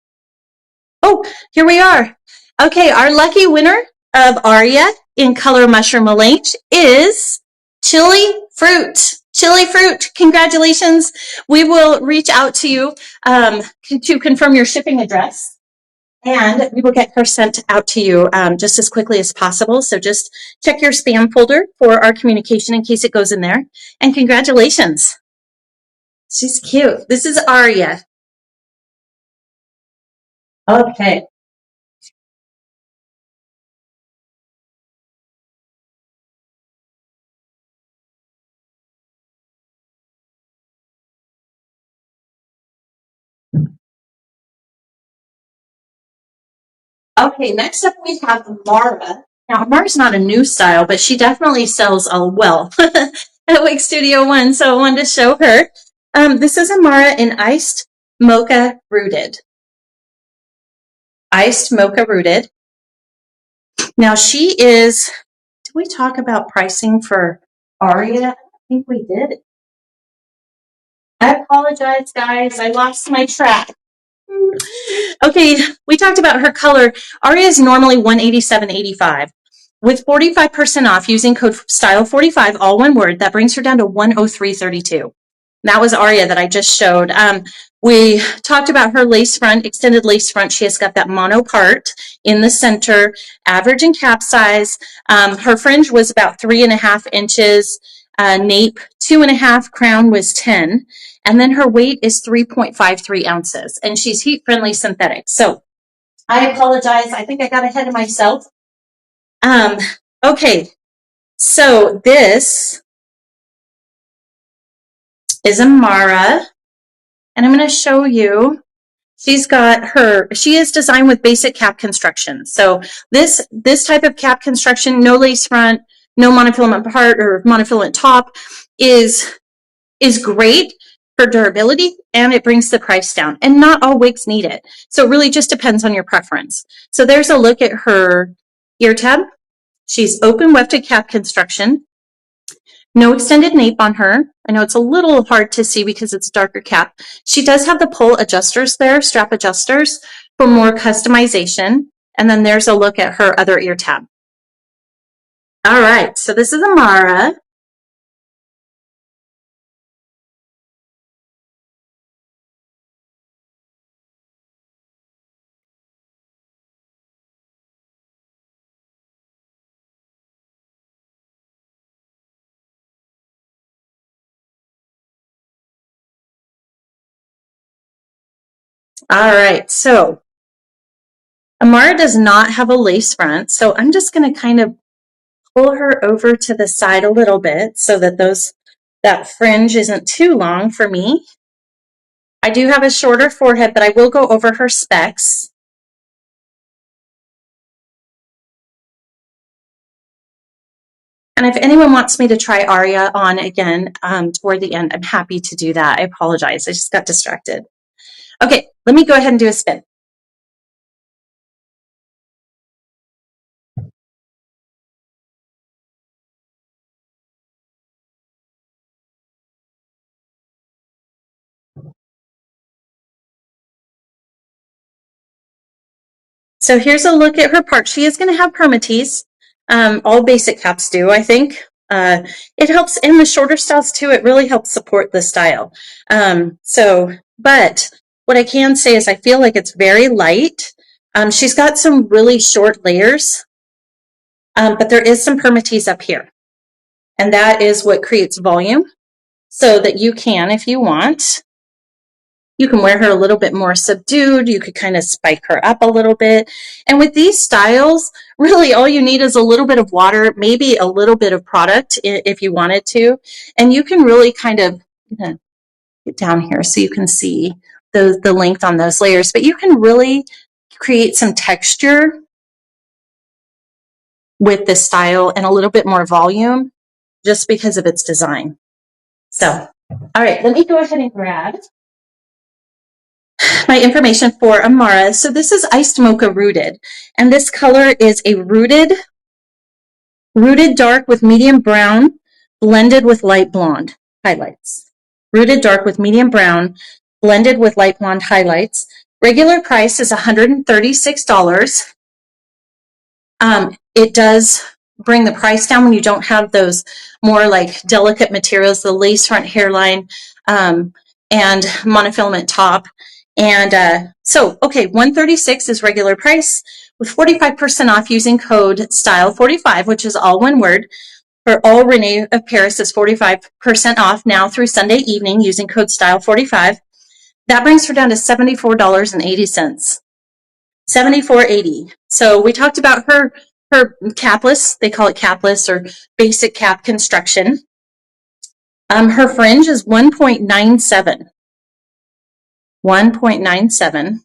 Oh, here we are. Okay, our lucky winner of Arya in color Mushroom Melange is Chili Fruit. Chili Fruit, congratulations. We will reach out to you to confirm your shipping address, and we will get her sent out to you just as quickly as possible. So just check your spam folder for our communication in case it goes in there. And congratulations. She's cute. This is Arya. Okay. Okay, next up we have Amara. Now, Amara's not a new style, but she definitely sells well at Wig Studio One, so I wanted to show her. This is Amara in Iced Mocha Rooted. Iced Mocha Rooted. Now, she is, did we talk about pricing for Arya? I think we did. I apologize, guys. I lost my track. Okay, we talked about her color. Arya is normally $187.85. With 45% off using code STYLE45, all one word, that brings her down to $103.32. That was Arya that I just showed. We talked about her lace front, extended lace front. She has got that mono part in the center, average and cap size. Her fringe was about 3.5 inches, nape 2.5, crown was 10. And then her weight is 3.53 ounces, and she's heat-friendly synthetic. So I apologize. I think I got ahead of myself. Okay, so this is Amara, and I'm going to show you. She is designed with basic cap construction. So this type of cap construction, no lace front, no monofilament part or monofilament top, is great for durability, and it brings the price down. And not all wigs need it. So it really just depends on your preference. So there's a look at her ear tab. She's open wefted cap construction. No extended nape on her. I know it's a little hard to see because it's a darker cap. She does have the pull adjusters there, strap adjusters, for more customization. And then there's a look at her other ear tab. All right, so this is Amara. All right, so Amara does not have a lace front, so I'm just going to kind of pull her over to the side a little bit so that that fringe isn't too long for me. I do have a shorter forehead, but I will go over her specs. And if anyone wants me to try Arya on again toward the end, I'm happy to do that. I apologize. I just got distracted. Okay, let me go ahead and do a spin. So here's a look at her part. She is going to have permatease. All basic caps do, I think. It helps in the shorter styles too. It really helps support the style. But what I can say is I feel like it's very light. She's got some really short layers, but there is some permatease up here. And that is what creates volume so that you can, if you want, you can wear her a little bit more subdued. You could kind of spike her up a little bit. And with these styles, really all you need is a little bit of water, maybe a little bit of product if you wanted to. And you can really kind of get down here so you can see the length on those layers. But you can really create some texture with this style and a little bit more volume just because of its design. So, all right, let me go ahead and grab my information for Amara. So this is Iced Mocha Rooted, and this color is a rooted dark with medium brown blended with light blonde highlights. Rooted dark with medium brown blended with light blonde highlights. Regular price is $136. It does bring the price down when you don't have those more like delicate materials, the lace front hairline, and monofilament top. And so, okay, $136 is regular price with 45% off using code STYLE45, which is all one word. For all Rene of Paris is 45% off now through Sunday evening using code STYLE45. That brings her down to $74.80. $74.80. So we talked about her capless, they call it capless or basic cap construction. Her fringe is 1.97. 1.97.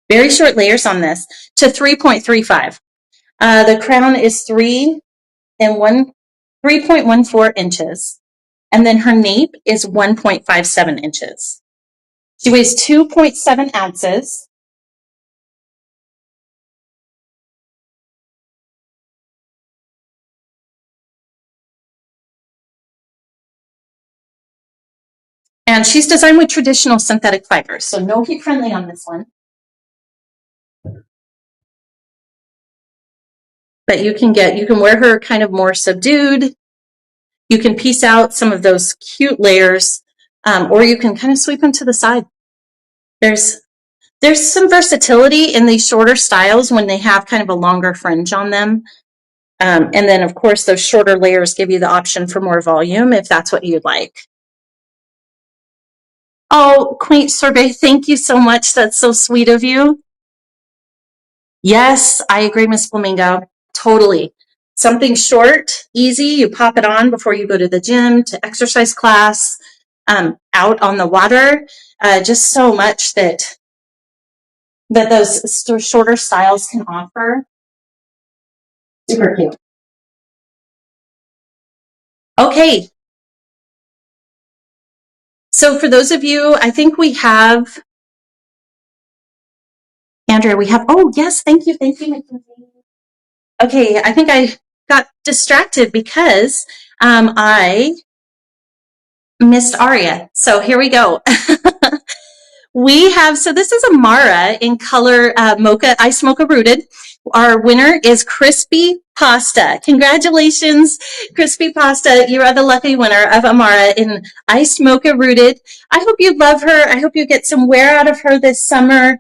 Very short layers on this to 3.35. The crown is 3.14 inches. And then her nape is 1.57 inches. She weighs 2.7 ounces. And she's designed with traditional synthetic fibers, so no heat friendly on this one. But you can wear her kind of more subdued. You can piece out some of those cute layers, or you can kind of sweep them to the side. There's some versatility in these shorter styles when they have kind of a longer fringe on them. And then, of course, those shorter layers give you the option for more volume if that's what you'd like. Oh, quaint survey. Thank you so much. That's so sweet of you. Yes, I agree, Miss Flamingo. Totally. Something short, easy. You pop it on before you go to the gym, to exercise class, out on the water. Just so much that those shorter styles can offer. Super cute. Okay. So for those of you, I think we have, Andrea, we have, oh, yes, thank you, Mackenzie. Okay, I think I got distracted because I missed Arya. So here we go. We have, so this is Amara in color mocha, ice mocha rooted. Our winner is Crispy Pasta. Congratulations, Crispy Pasta. You are the lucky winner of Amara in ice mocha rooted. I hope you love her. I hope you get some wear out of her this summer.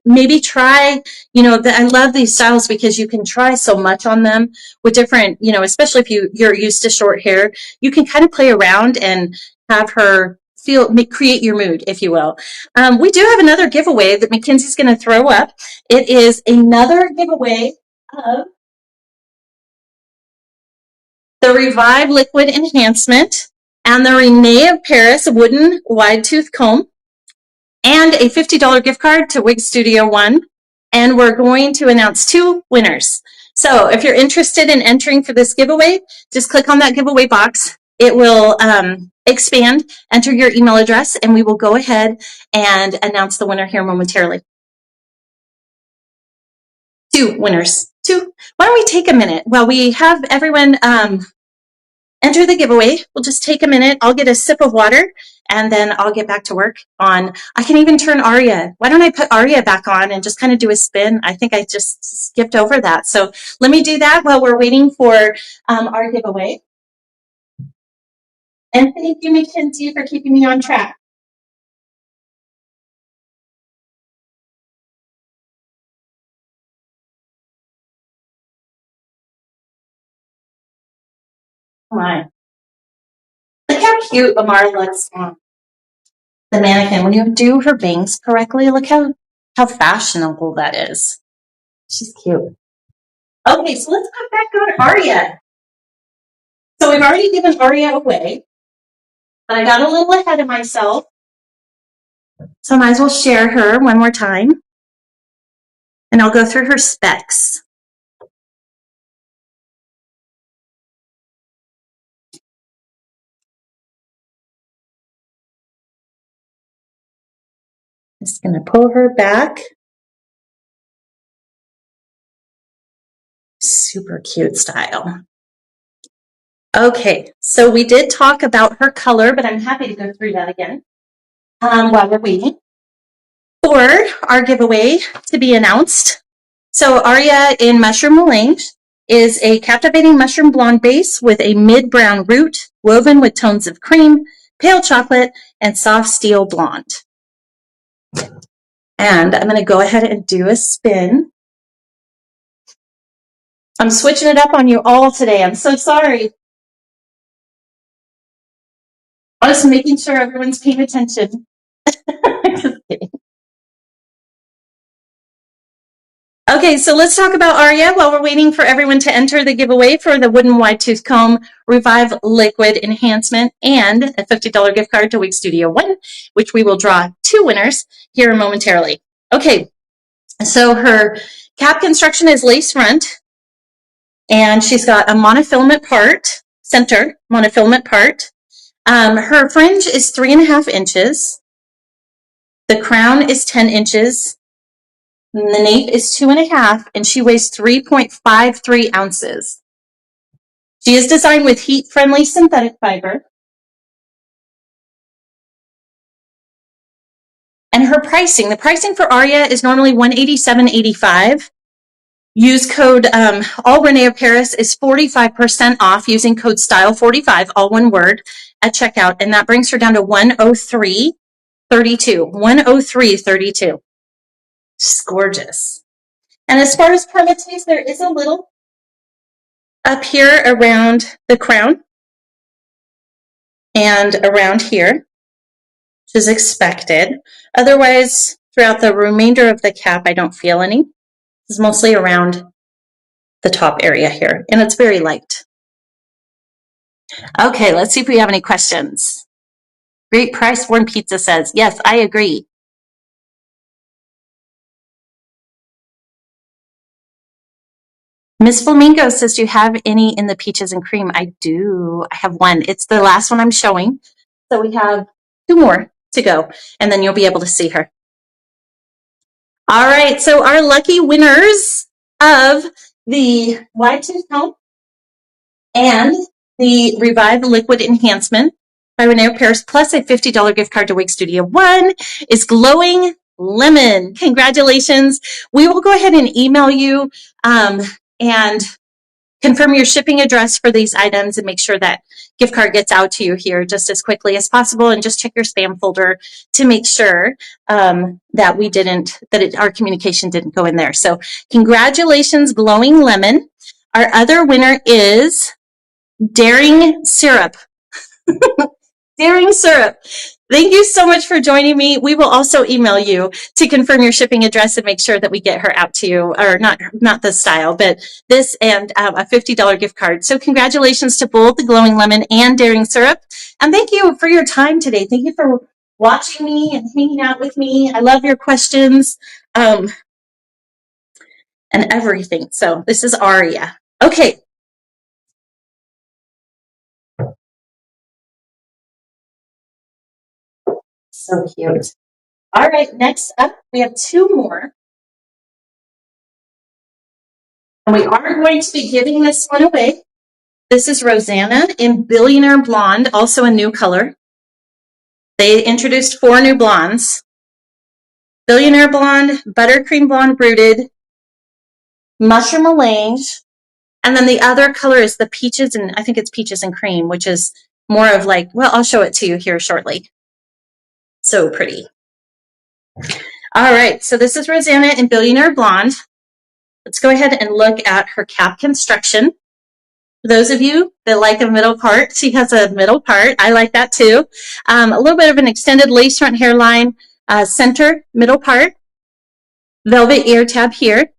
Maybe try, I love these styles because you can try so much on them with different, especially if you're used to short hair, you can kind of play around and have her create your mood, if you will. We do have another giveaway that Mackenzie's going to throw up. It is another giveaway of the Revive Liquid Enhancement and the Rene of Paris Wooden Wide Tooth Comb and a $50 gift card to Wig Studio One. And we're going to announce 2 winners. So if you're interested in entering for this giveaway, just click on that giveaway box. It will expand, enter your email address, and we will go ahead and announce the winner here momentarily. 2 winners. 2. Why don't we take a minute while we have everyone enter the giveaway? We'll just take a minute. I'll get a sip of water, and then I'll get back to work on, I can even turn Arya. Why don't I put Arya back on and just kind of do a spin? I think I just skipped over that. So let me do that while we're waiting for our giveaway. And thank you, Mackenzie, for keeping me on track. Come on. Look how cute Amara looks on the mannequin. When you do her bangs correctly, look how fashionable that is. She's cute. Okay, so let's put back on Arya. So we've already given Arya away, but I got a little ahead of myself. So I might as well share her one more time. And I'll go through her specs. Just going to pull her back. Super cute style. Okay, so we did talk about her color, but I'm happy to go through that again while we're waiting for our giveaway to be announced. So Arya in Mushroom Melange is a captivating mushroom blonde base with a mid-brown root woven with tones of cream, pale chocolate, and soft steel blonde. And I'm going to go ahead and do a spin. I'm switching it up on you all today. I'm so sorry. I'm just making sure everyone's paying attention. Just kidding. Okay, so let's talk about Arya while we're waiting for everyone to enter the giveaway for the Wooden Wide Tooth Comb Revive Liquid Enhancement and a $50 gift card to Wig Studio One, which we will draw 2 winners here momentarily. Okay, so her cap construction is lace front, and she's got a monofilament part, center monofilament part. Her fringe is 3.5 inches. The crown is 10 inches. And the nape is 2.5, and she weighs 3.53 ounces. She is designed with heat-friendly synthetic fiber. And her pricing, the pricing for Arya is normally $187.85. Use code, all Rene of Paris is 45% off using code STYLE45, all one word, at checkout. And that brings her down to $103.32. $103.32. She's gorgeous. And as far as permatease, there is a little up here around the crown and around here, which is expected. Otherwise, throughout the remainder of the cap, I don't feel any. It's mostly around the top area here, and it's very light. Okay, let's see if we have any questions. Great price, Warm Pizza says. Yes, I agree. Miss Flamingo says, do you have any in the peaches and cream? I do. I have one. It's the last one I'm showing. So we have 2 more to go, and then you'll be able to see her. All right, so our lucky winners of the Wide Tooth Comb and the Revive Liquid Enhancement by Rene of Paris, plus a $50 gift card to Wig Studio One, is Glowing Lemon. Congratulations. We will go ahead and email you and confirm your shipping address for these items and make sure that gift card gets out to you here just as quickly as possible. And just check your spam folder to make sure that our communication didn't go in there. So congratulations, Glowing Lemon. Our other winner is Daring Syrup. Daring Syrup. Thank you so much for joining me. We will also email you to confirm your shipping address and make sure that we get her out to you, or not the style, but this and a $50 gift card. So congratulations to both the Glowing Lemon and Daring Syrup. And thank you for your time today. Thank you for watching me and hanging out with me. I love your questions and everything. So this is Arya. Okay. So cute. All right, next up, we have 2 more. And we are going to be giving this one away. This is Rosanna in Billionaire Blonde, also a new color. They introduced 4 new blondes. Billionaire Blonde, Buttercream Blonde Rooted, Mushroom Melange, and then the other color is the Peaches, and I think it's Peaches and Cream, which is more of like, well, I'll show it to you here shortly. So pretty. All right, so this is Rosanna in Billionaire Blonde. Let's go ahead and look at her cap construction. For those of you that like a middle part, she has a middle part. I like that too. A little bit of an extended lace front hairline, center middle part, velvet ear tab here.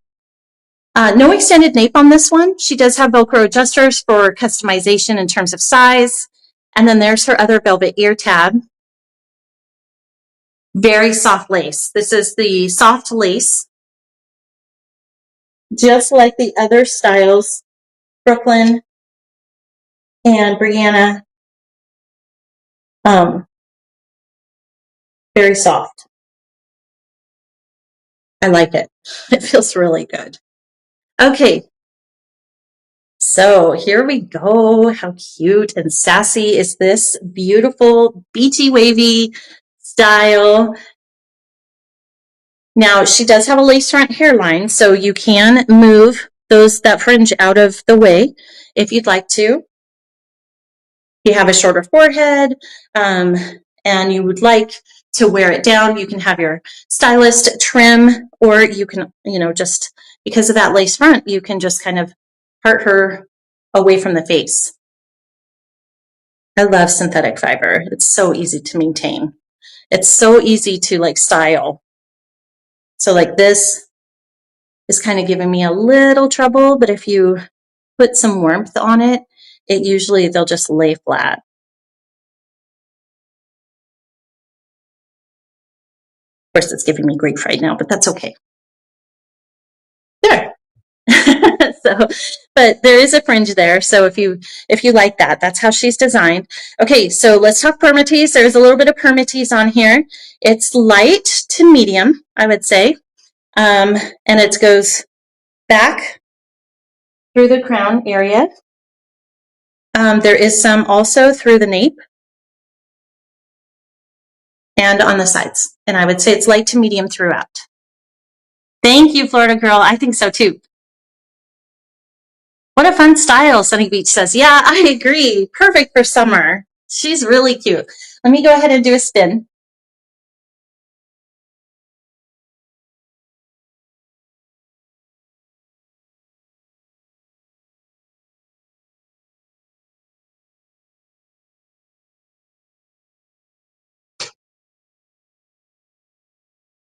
No extended nape on this one. She does have Velcro adjusters for customization in terms of size. And then there's her other velvet ear tab. Very soft lace. This is the soft lace. Just like the other styles, Brooklyn and Briany. Very soft. I like it. It feels really good. Okay. So here we go. How cute and sassy is this beautiful beachy wavy style? Now, she does have a lace front hairline, so you can move that fringe out of the way if you'd like to. If you have a shorter forehead and you would like to wear it down, you can have your stylist trim, or you can, just because of that lace front, you can just kind of part her away from the face. I love synthetic fiber. It's so easy to maintain. It's so easy to style. So this is kind of giving me a little trouble, but if you put some warmth on it, they'll just lay flat. Of course, it's giving me grief right now, but that's okay. There. But there is a fringe there. So if you like that, that's how she's designed. Okay, so let's talk permatease. There's a little bit of permatease on here. It's light to medium, I would say. And it goes back through the crown area. There is some also through the nape and on the sides. And I would say it's light to medium throughout. Thank you, Florida girl. I think so too. What a fun style, Sunny Beach says. Yeah, I agree. Perfect for summer. She's really cute. Let me go ahead and do a spin.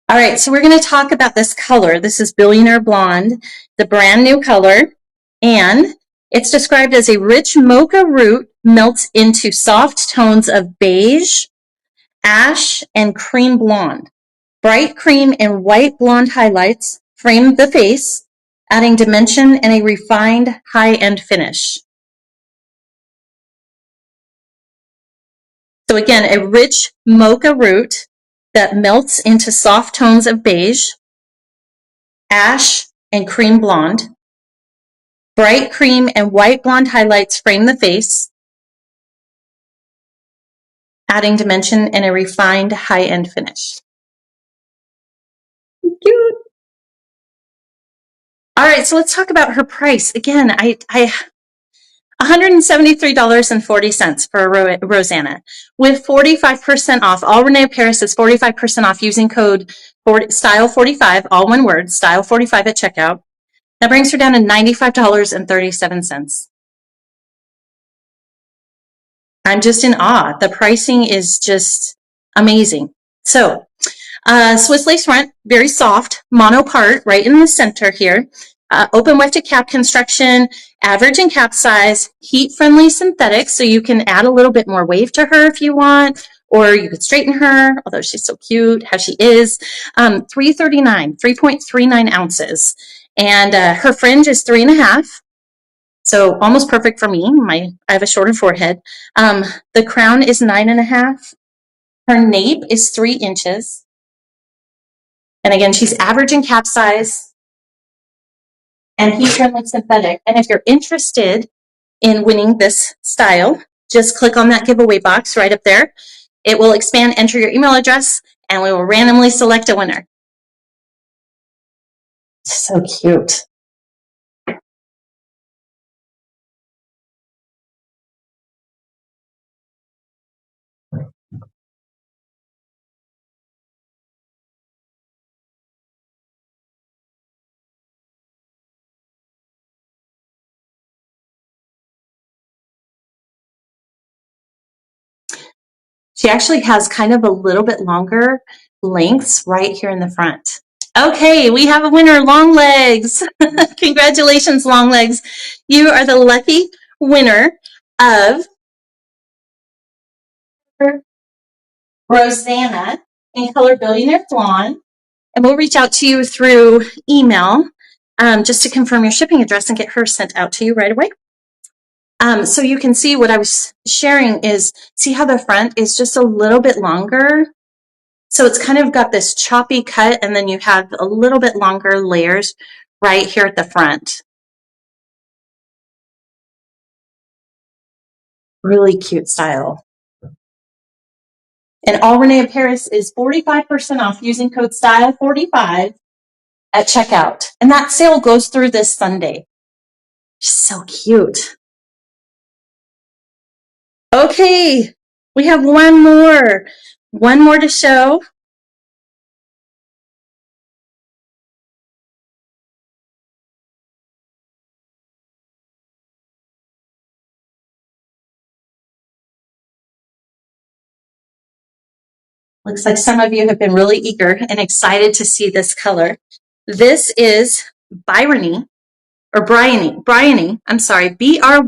All right, so we're going to talk about this color. This is Billionaire Blonde, the brand new color, and it's described as a rich mocha root melts into soft tones of beige, ash, and cream blonde. Bright cream and white blonde highlights frame the face, adding dimension and a refined high-end finish. So again, a rich mocha root that melts into soft tones of beige, ash, and cream blonde. Bright cream and white blonde highlights frame the face, adding dimension and a refined high-end finish. Cute. All right, so let's talk about her price. Again, $173.40 for Rosanna with 45% off. All Rene of Paris is 45% off using code STYLE45, all one word, STYLE45 at checkout. That brings her down to $95.37. I'm just in awe. The pricing is just amazing. So, Swiss lace front, very soft, mono part right in the center here. Open wefted cap construction, average in cap size, heat-friendly synthetic, so you can add a little bit more wave to her if you want, or you could straighten her, although she's so cute, how she is. 3.39 ounces. And her fringe is 3.5. So almost perfect for me. I have a shorter forehead. The crown is 9.5. Her nape is 3 inches. And again, she's average in cap size and heat-friendly synthetic. And if you're interested in winning this style, just click on that giveaway box right up there. It will expand, enter your email address, and we will randomly select a winner. So cute. She actually has kind of a little bit longer lengths right here in the front. Okay, we have a winner, Long Legs. Congratulations, Long Legs. You are the lucky winner of Rosanna in color Billionaire Blonde. And we'll reach out to you through email just to confirm your shipping address and get her sent out to you right away. So you can see what I was sharing is, see how the front is just a little bit longer? So it's kind of got this choppy cut, and then you have a little bit longer layers right here at the front. Really cute style. And all Rene of Paris is 45% off using code STYLE45. at checkout. And that sale goes through this Sunday. So cute. Okay, we have one more to show. Looks like some of you have been really eager and excited to see this color. This is Briany, I'm sorry, Bryony,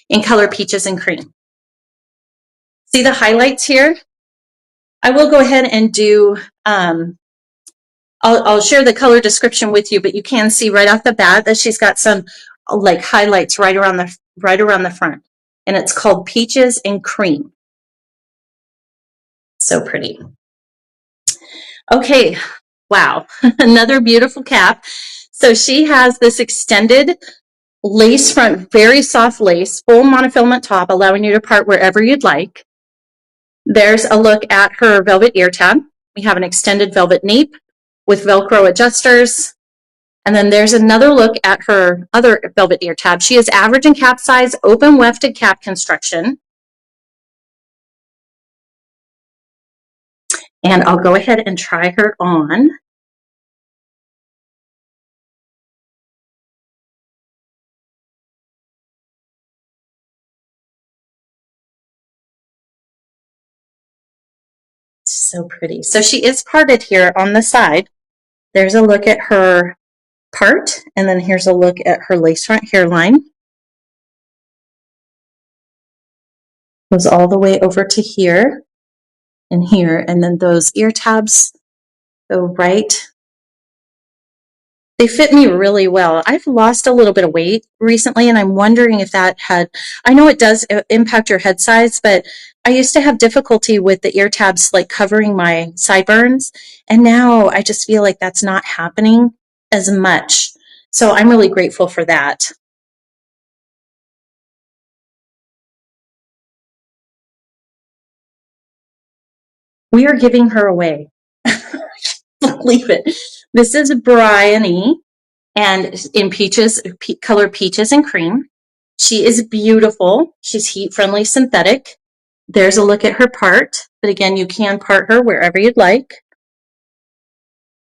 in color Peaches and Cream. See the highlights here? I will go ahead and do, I'll share the color description with you, but you can see right off the bat that she's got some like highlights right around the front. And it's called Peaches and Cream. So pretty. Okay, wow, another beautiful cap. So she has this extended lace front, very soft lace, full monofilament top, allowing you to part wherever you'd like. There's a look at her velvet ear tab. We have an extended velvet nape with Velcro adjusters. And then there's another look at her other velvet ear tab. She is average in cap size, open wefted cap construction. And I'll go ahead and try her on. So pretty. So she is parted here on the side. There's a look at her part, and then here's a look at her lace front hairline. Goes all the way over to here and here, and then those ear tabs go right. They fit me really well. I've lost a little bit of weight recently, and I'm wondering if that had, I know it does impact your head size, but I used to have difficulty with the ear tabs like covering my sideburns, and now I just feel like that's not happening as much. So I'm really grateful for that. We are giving her away. Believe it. This is Briany, and in color Peaches and Cream. She is beautiful. She's heat-friendly synthetic. There's a look at her part, but again, you can part her wherever you'd like.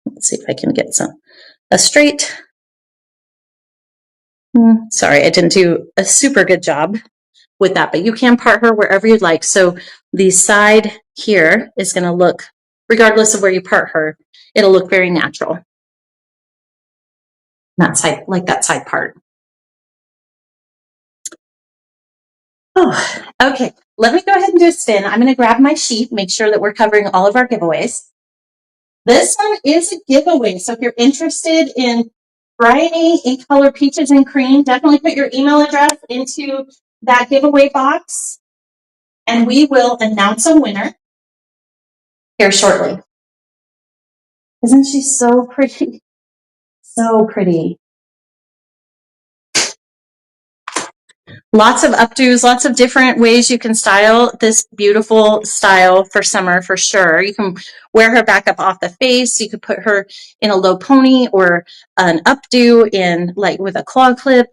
Let's see if I can get a straight. Sorry, I didn't do a super good job with that, but you can part her wherever you'd like. So the side here is going to look, regardless of where you part her, it'll look very natural. That side, like that side part. Oh, okay. Let me go ahead and do a spin. I'm going to grab my sheet, make sure that we're covering all of our giveaways. This one is a giveaway. So if you're interested in Briany in color Peaches and Cream, definitely put your email address into that giveaway box, and we will announce a winner here shortly. Isn't she so pretty? So pretty. Lots of updos, lots of different ways you can style this beautiful style for summer for sure. You can wear her back up off the face. You could put her in a low pony or an updo in like with a claw clip.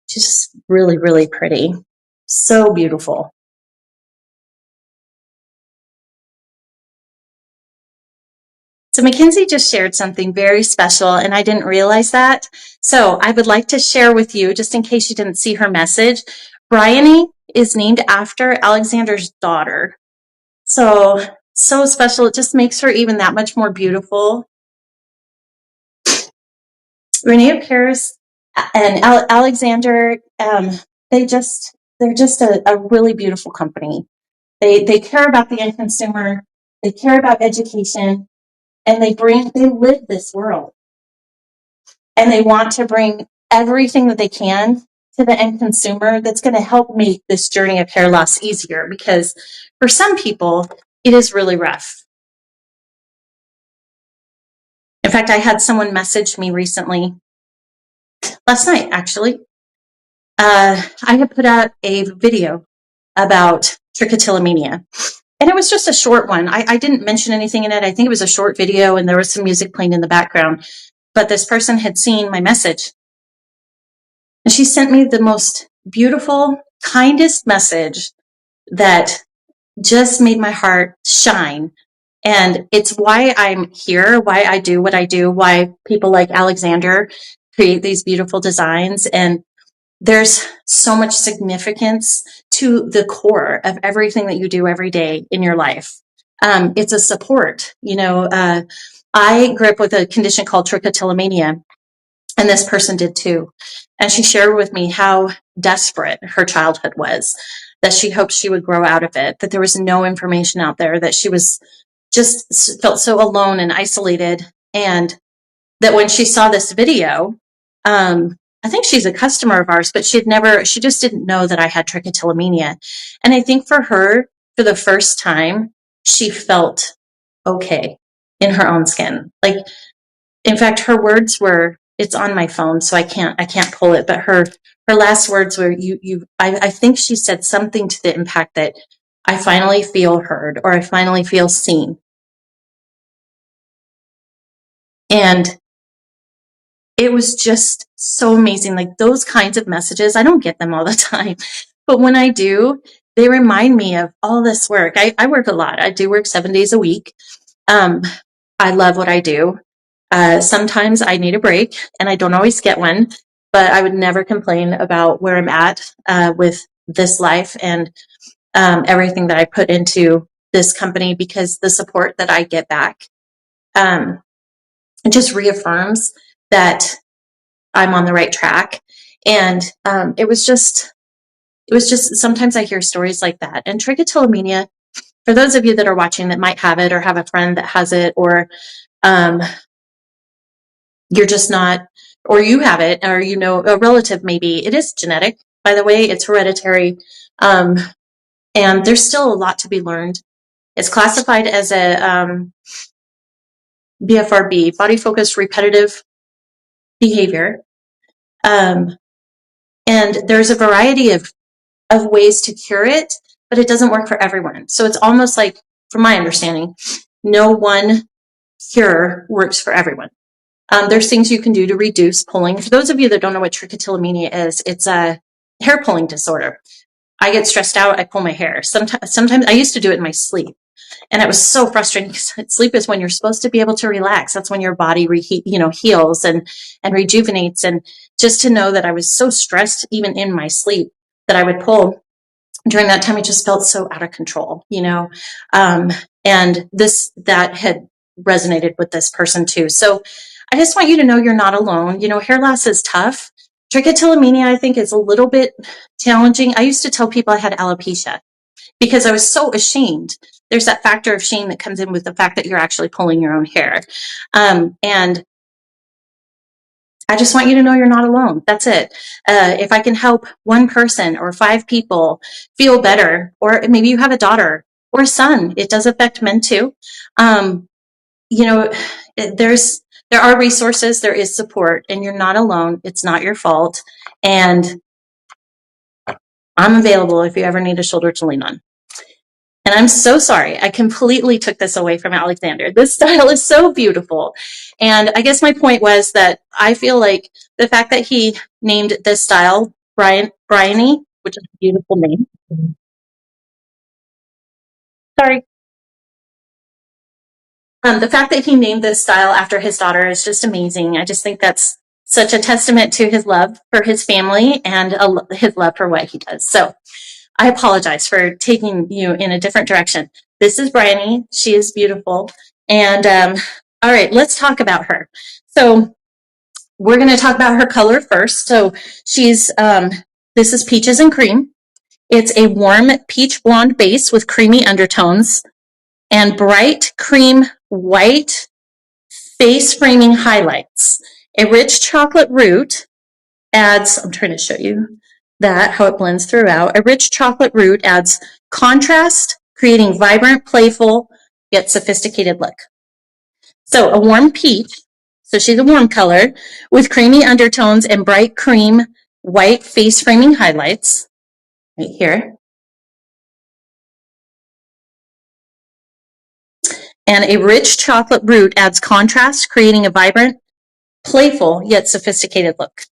Just really, really pretty. So beautiful. So Mackenzie just shared something very special, and I didn't realize that. So I would like to share with you, just in case you didn't see her message, Briany is named after Alexander's daughter. So special. It just makes her even that much more beautiful. Rene of Paris and Alexander, they're just a really beautiful company. They care about the end consumer. They care about education. And they live this world, and they want to bring everything that they can to the end consumer that's going to help make this journey of hair loss easier, because for some people it is really rough. In fact, I had someone message me recently, last night actually. I had put out a video about trichotillomania, And it was just a short one. I didn't mention anything in it. I think it was a short video and there was some music playing in the background. But this person had seen my message. And she sent me the most beautiful, kindest message that just made my heart shine. And it's why I'm here, why I do what I do, why people like Alexander create these beautiful designs. And there's so much significance to the core of everything that you do every day in your life. It's a support. I grew up with a condition called trichotillomania, and this person did too. And she shared with me how desperate her childhood was, that she hoped she would grow out of it, that there was no information out there, that she was just felt so alone and isolated. And that when she saw this video, I think she's a customer of ours, but she just didn't know that I had trichotillomania. And I think for her, for the first time, she felt okay in her own skin. Like, in fact, her words were, it's on my phone, so I can't pull it, but her last words were, I think she said something to the impact that I finally feel heard, or I finally feel seen. And it was just so amazing. Like, those kinds of messages, I don't get them all the time, but when I do, they remind me of all this work. I work a lot. I do work 7 days a week. I love what I do. Sometimes I need a break, and I don't always get one, but I would never complain about where I'm at with this life and everything that I put into this company, because the support that I get back, it just reaffirms that I'm on the right track. And it was just sometimes I hear stories like that. And trichotillomania, for those of you that are watching that might have it, or have a friend that has it, or you're just not, or you have it, or a relative maybe, it is genetic, by the way, it's hereditary. And there's still a lot to be learned. It's classified as a BFRB, body focused repetitive behavior. And there's a variety of ways to cure it, but it doesn't work for everyone. So it's almost like, from my understanding, no one cure works for everyone. There's things you can do to reduce pulling. For those of you that don't know what trichotillomania is, it's a hair pulling disorder. I get stressed out, I pull my hair. Sometimes I used to do it in my sleep, and it was so frustrating because sleep is when you're supposed to be able to relax. That's when your body heals and rejuvenates. And just to know that I was so stressed, even in my sleep, that I would pull during that time, it just felt so out of control, and that had resonated with this person too. So I just want you to know you're not alone. Hair loss is tough. Trichotillomania, I think, is a little bit challenging. I used to tell people I had alopecia because I was so ashamed. There's that factor of shame that comes in with the fact that you're actually pulling your own hair. And I just want you to know you're not alone. That's it. If I can help one person or 5 people feel better, or maybe you have a daughter or a son, it does affect men too. There are resources, there is support, and you're not alone. It's not your fault. And I'm available if you ever need a shoulder to lean on. And I'm so sorry, I completely took this away from Alexander. This style is so beautiful. And I guess my point was that I feel like the fact that he named this style Briany, which is a beautiful name. Sorry. The fact that he named this style after his daughter is just amazing. I just think that's such a testament to his love for his family and his love for what he does. So I apologize for taking you in a different direction. This is Briany. She is beautiful. And all right, let's talk about her. So we're going to talk about her color first. So this is Peaches and Cream. It's a warm peach blonde base with creamy undertones and bright cream white face framing highlights. A rich chocolate root adds, I'm trying to show you how it blends throughout. A rich chocolate root adds contrast, creating vibrant, playful, yet sophisticated look. So a warm peach, so she's a warm color, with creamy undertones and bright cream white face framing highlights, right here. And a rich chocolate root adds contrast, creating a vibrant, playful, yet sophisticated look.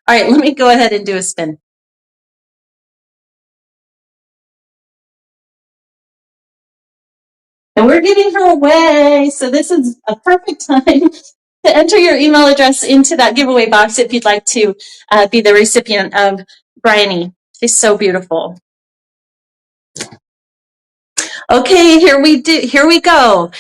All right, let me go ahead and do a spin. And we're giving her away. So this is a perfect time to enter your email address into that giveaway box if you'd like to be the recipient of Briany. She's so beautiful. Okay, here we go.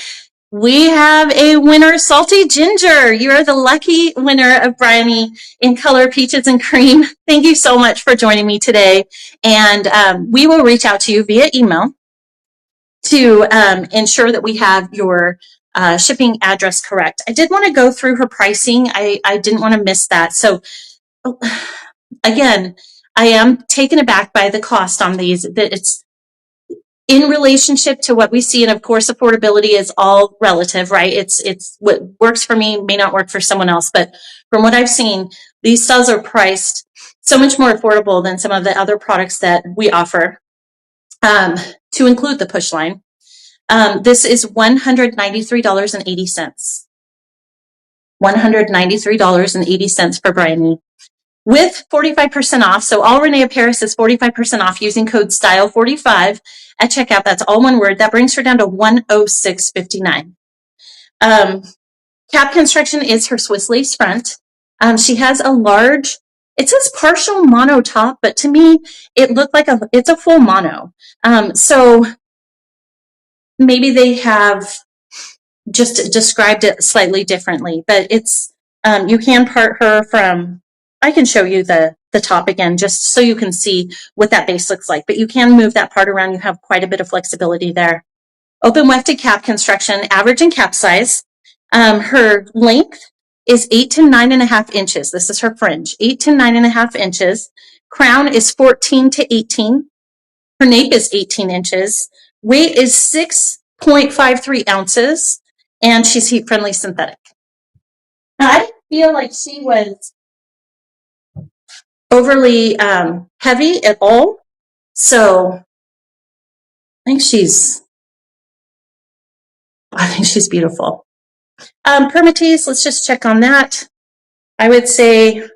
We have a winner, Salty Ginger. You are the lucky winner of Briany in color Peaches and Cream. Thank you so much for joining me today. And we will reach out to you via email to ensure that we have your shipping address correct. I did want to go through her pricing. I didn't want to miss that. So again, I am taken aback by the cost on these, that it's in relationship to what we see. And of course, affordability is all relative, right? It's what works for me may not work for someone else. But from what I've seen, these styles are priced so much more affordable than some of the other products that we offer, to include the push line. This is $193.80. $193.80 for Briany with 45% off. So all Rene of Paris is 45% off using code STYLE45 at checkout. That's all one word. That brings her down to $106.59. Cap construction is her Swiss lace front. She has a large, it says partial mono top, but to me, it looked like it's a full mono. So maybe they have just described it slightly differently, but it's, you can part her from, I can show you the top again, just so you can see what that base looks like, but you can move that part around. You have quite a bit of flexibility there. Open wefted cap construction, average and cap size. Her length is 8 to 9.5 inches. This is her fringe, 8 to 9.5 inches. Crown is 14 to 18. Her nape is 18 inches. Weight is 6.53 ounces. And she's heat-friendly synthetic. Now, I didn't feel like she was overly heavy at all. So I think she's beautiful. Permatease, let's just check on that. I would say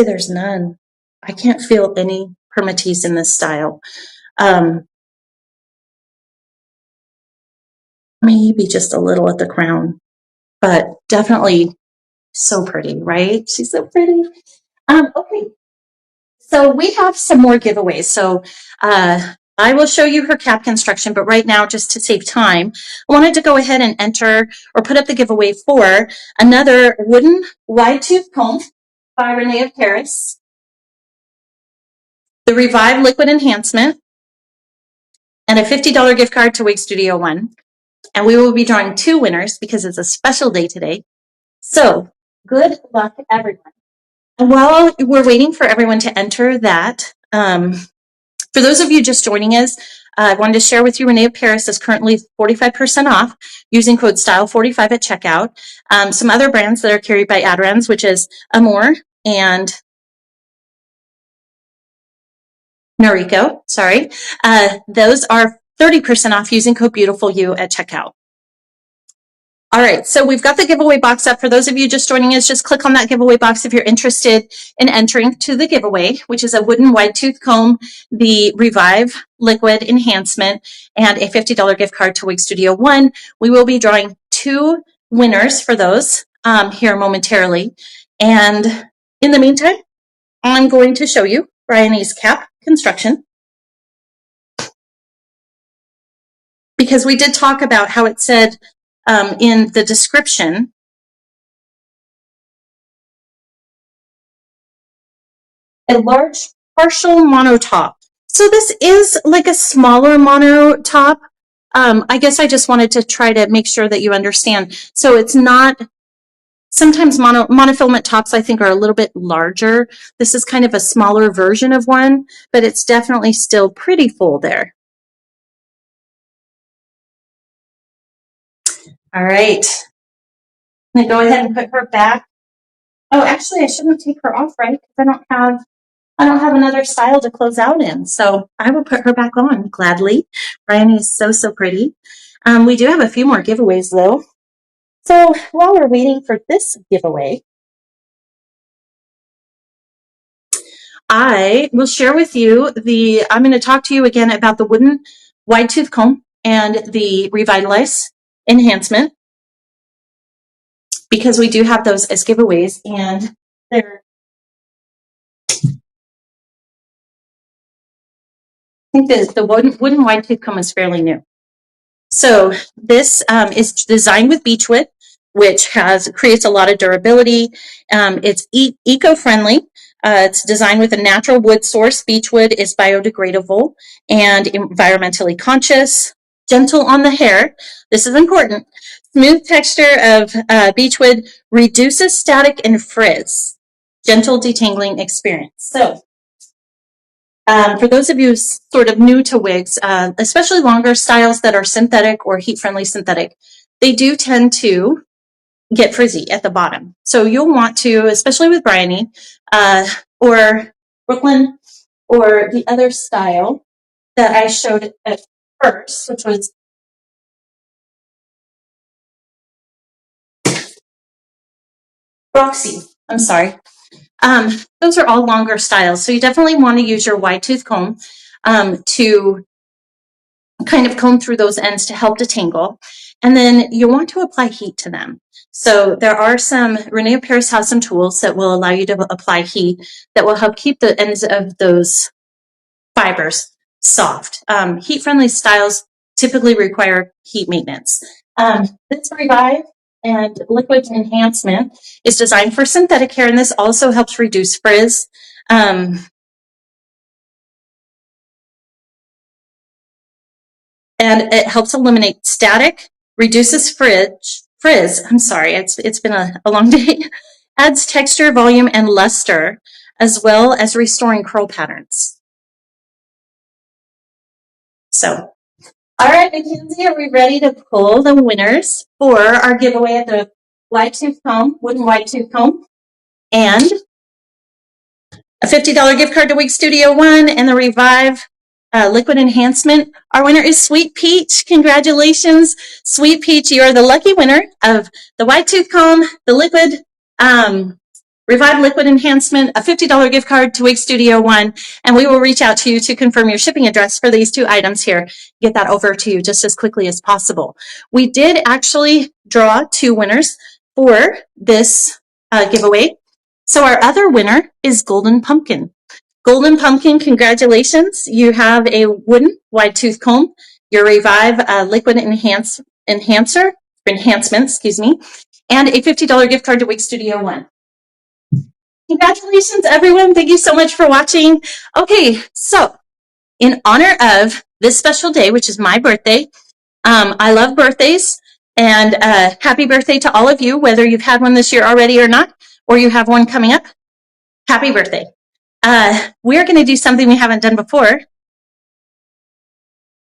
there's none. I can't feel any permatease in this style. Maybe just a little at the crown, but definitely so pretty, right? She's so pretty. Okay, so we have some more giveaways. So I will show you her cap construction, but right now, just to save time, I wanted to go ahead and enter or put up the giveaway for another wooden wide tooth comb by Rene of Paris, the Revive Liquid Enhancement, and a $50 gift card to Wig Studio One. And we will be drawing 2 winners because it's a special day today. So good luck, everyone. And while we're waiting for everyone to enter that, for those of you just joining us, I wanted to share with you Rene of Paris is currently 45% off using code STYLE45 at checkout. Some other brands that are carried by Adrens, which is Amara and Noriko, sorry. Those are 30% off using code BEAUTIFULYOU at checkout. All right, so we've got the giveaway box up. For those of you just joining us, just click on that giveaway box if you're interested in entering to the giveaway, which is a wooden wide tooth comb, the Revive Liquid Enhancement, and a $50 gift card to Wig Studio One. We will be drawing 2 winners for those here momentarily. And in the meantime, I'm going to show you Briany's cap construction, because we did talk about how it said in the description, a large partial mono top. So this is like a smaller mono top. I guess I just wanted to try to make sure that you understand. So it's not, sometimes monofilament tops I think are a little bit larger. This is kind of a smaller version of one, but it's definitely still pretty full there. All right. I'm going to go ahead and put her back Oh, actually, I shouldn't take her off, right? Because I don't have another style to close out in. So I will put her back on gladly. Briany is so, so pretty. We do have a few more giveaways though. So while we're waiting for this giveaway, I will share with you I'm going to talk to you again about the wooden wide tooth comb and the Revitalize enhancement, because we do have those as giveaways, and they're, I think the wooden wide tooth comb is fairly new. So this is designed with beechwood, which creates a lot of durability. It's eco-friendly. It's designed with a natural wood source. Beechwood is biodegradable and environmentally conscious. Gentle on the hair. This is important. Smooth texture of beechwood reduces static and frizz. Gentle detangling experience. So for those of you sort of new to wigs, especially longer styles that are synthetic or heat-friendly synthetic, they do tend to get frizzy at the bottom. So you'll want to, especially with Briany or Brooklyn or the other style that I showed at first, which was Roxy. I'm sorry. Those are all longer styles. So you definitely want to use your wide tooth comb to kind of comb through those ends to help detangle. And then you want to apply heat to them. So there are Rene of Paris has some tools that will allow you to apply heat that will help keep the ends of those fibers soft. Heat-friendly styles typically require heat maintenance. This Revive and Liquid Enhancement is designed for synthetic hair, and this also helps reduce frizz. And it helps eliminate static, reduces frizz. I'm sorry, it's been a long day. Adds texture, volume, and luster, as well as restoring curl patterns. So, all right, Mackenzie, are we ready to pull the winners for our giveaway of the wide tooth comb, wooden wide tooth comb, and a $50 gift card to Wig Studio One, and the Revive Liquid Enhancement? Our winner is Sweet Peach. Congratulations, Sweet Peach. You are the lucky winner of the wide tooth comb, the liquid Revive Liquid Enhancement, a $50 gift card to Wig Studio One, and we will reach out to you to confirm your shipping address for these two items here. Get that over to you just as quickly as possible. We did actually draw two winners for this giveaway. So our other winner is Golden Pumpkin. Golden Pumpkin, congratulations. You have a wooden wide tooth comb, your Revive Liquid Enhancement, excuse me, and a $50 gift card to Wig Studio One. Congratulations, everyone. Thank you so much for watching. Okay, so in honor of this special day, which is my birthday, I love birthdays, and happy birthday to all of you, whether you've had one this year already or not, or you have one coming up. Happy birthday. We're going to do something we haven't done before.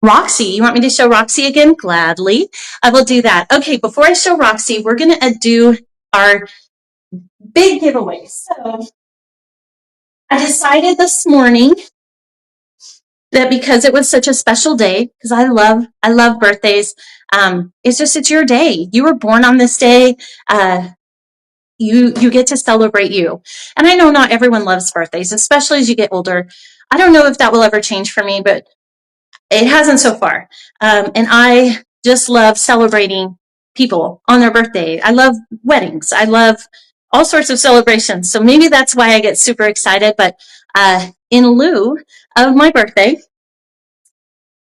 Roxy, you want me to show Roxy again? Gladly. I will do that. Okay, before I show Roxy, we're going to do our big giveaway. So I decided this morning that because it was such a special day, because I love birthdays, it's your day. You were born on this day. You get to celebrate you. And I know not everyone loves birthdays, especially as you get older. I don't know if that will ever change for me, but it hasn't so far. And I just love celebrating people on their birthday. I love weddings. I love all sorts of celebrations. So maybe that's why I get super excited. But in lieu of my birthday,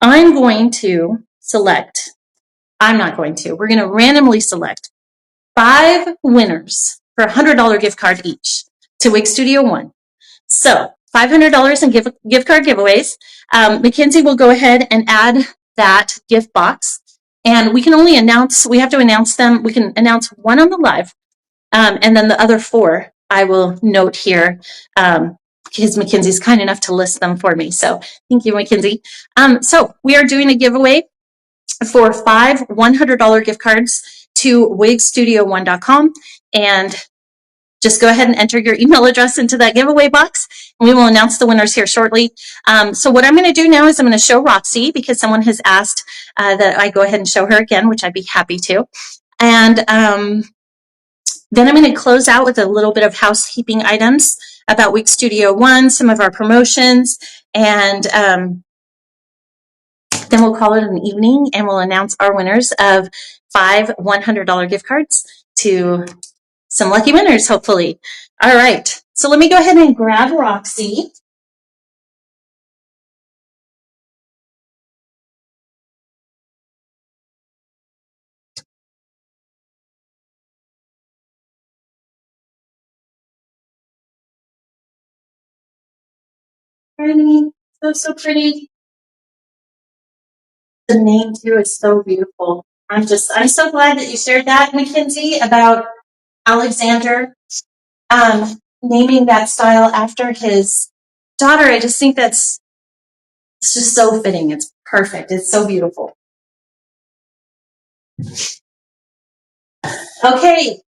I'm going to select, we're going to randomly select 5 winners for a $100 gift card each to Wig Studio One. So $500 in gift card giveaways. Mackenzie will go ahead and add that gift box. And we have to announce them. We can announce one on the live. And then the other 4, I will note here, because Mackenzie's kind enough to list them for me. So thank you, Mackenzie. So we are doing a giveaway for 5 $100 gift cards to wigstudio1.com. And just go ahead and enter your email address into that giveaway box, and we will announce the winners here shortly. So what I'm going to do now is I'm going to show Roxy, because someone has asked that I go ahead and show her again, which I'd be happy to. And then I'm going to close out with a little bit of housekeeping items about Week Studio One, some of our promotions, and then we'll call it an evening, and we'll announce our winners of 5 $100 gift cards to some lucky winners, hopefully. All right, so let me go ahead and grab Roxy. Briany, so pretty. The name too is so beautiful. I'm so glad that you shared that, Mackenzie, about Alexander naming that style after his daughter. I just think it's just so fitting. It's perfect. It's so beautiful. Okay,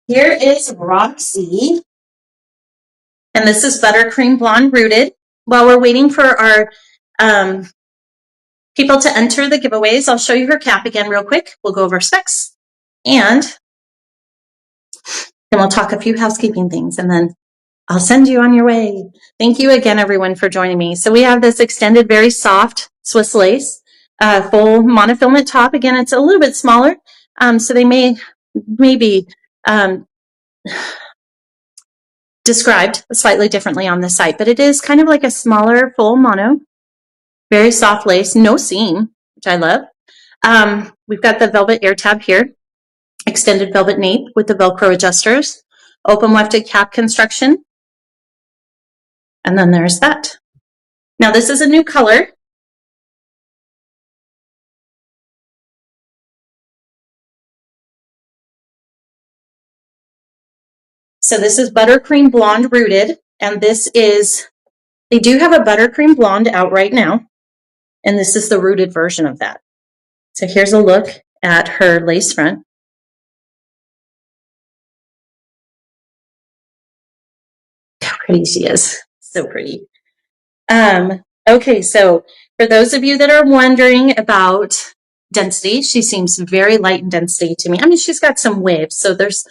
here is Roxy, and this is Buttercream Blonde Rooted. While we're waiting for our people to enter the giveaways, I'll show you her cap again real quick. We'll go over specs, and then we'll talk a few housekeeping things, and then I'll send you on your way. Thank you again, everyone, for joining me. So we have this extended, very soft Swiss lace, full monofilament top. Again, it's a little bit smaller, so they may be described slightly differently on the site, but it is kind of like a smaller, full mono, very soft lace, no seam, which I love. We've got the velvet air tab here, extended velvet nape with the Velcro adjusters, open wefted cap construction, and then there's that. Now this is a new color. So this is Buttercream Blonde Rooted, and this is, they do have a Buttercream Blonde out right now, and this is the rooted version of that. So here's a look at her lace front. How pretty she is. So pretty. Okay, so for those of you that are wondering about density, she seems very light in density to me. I mean, she's got some waves, so it's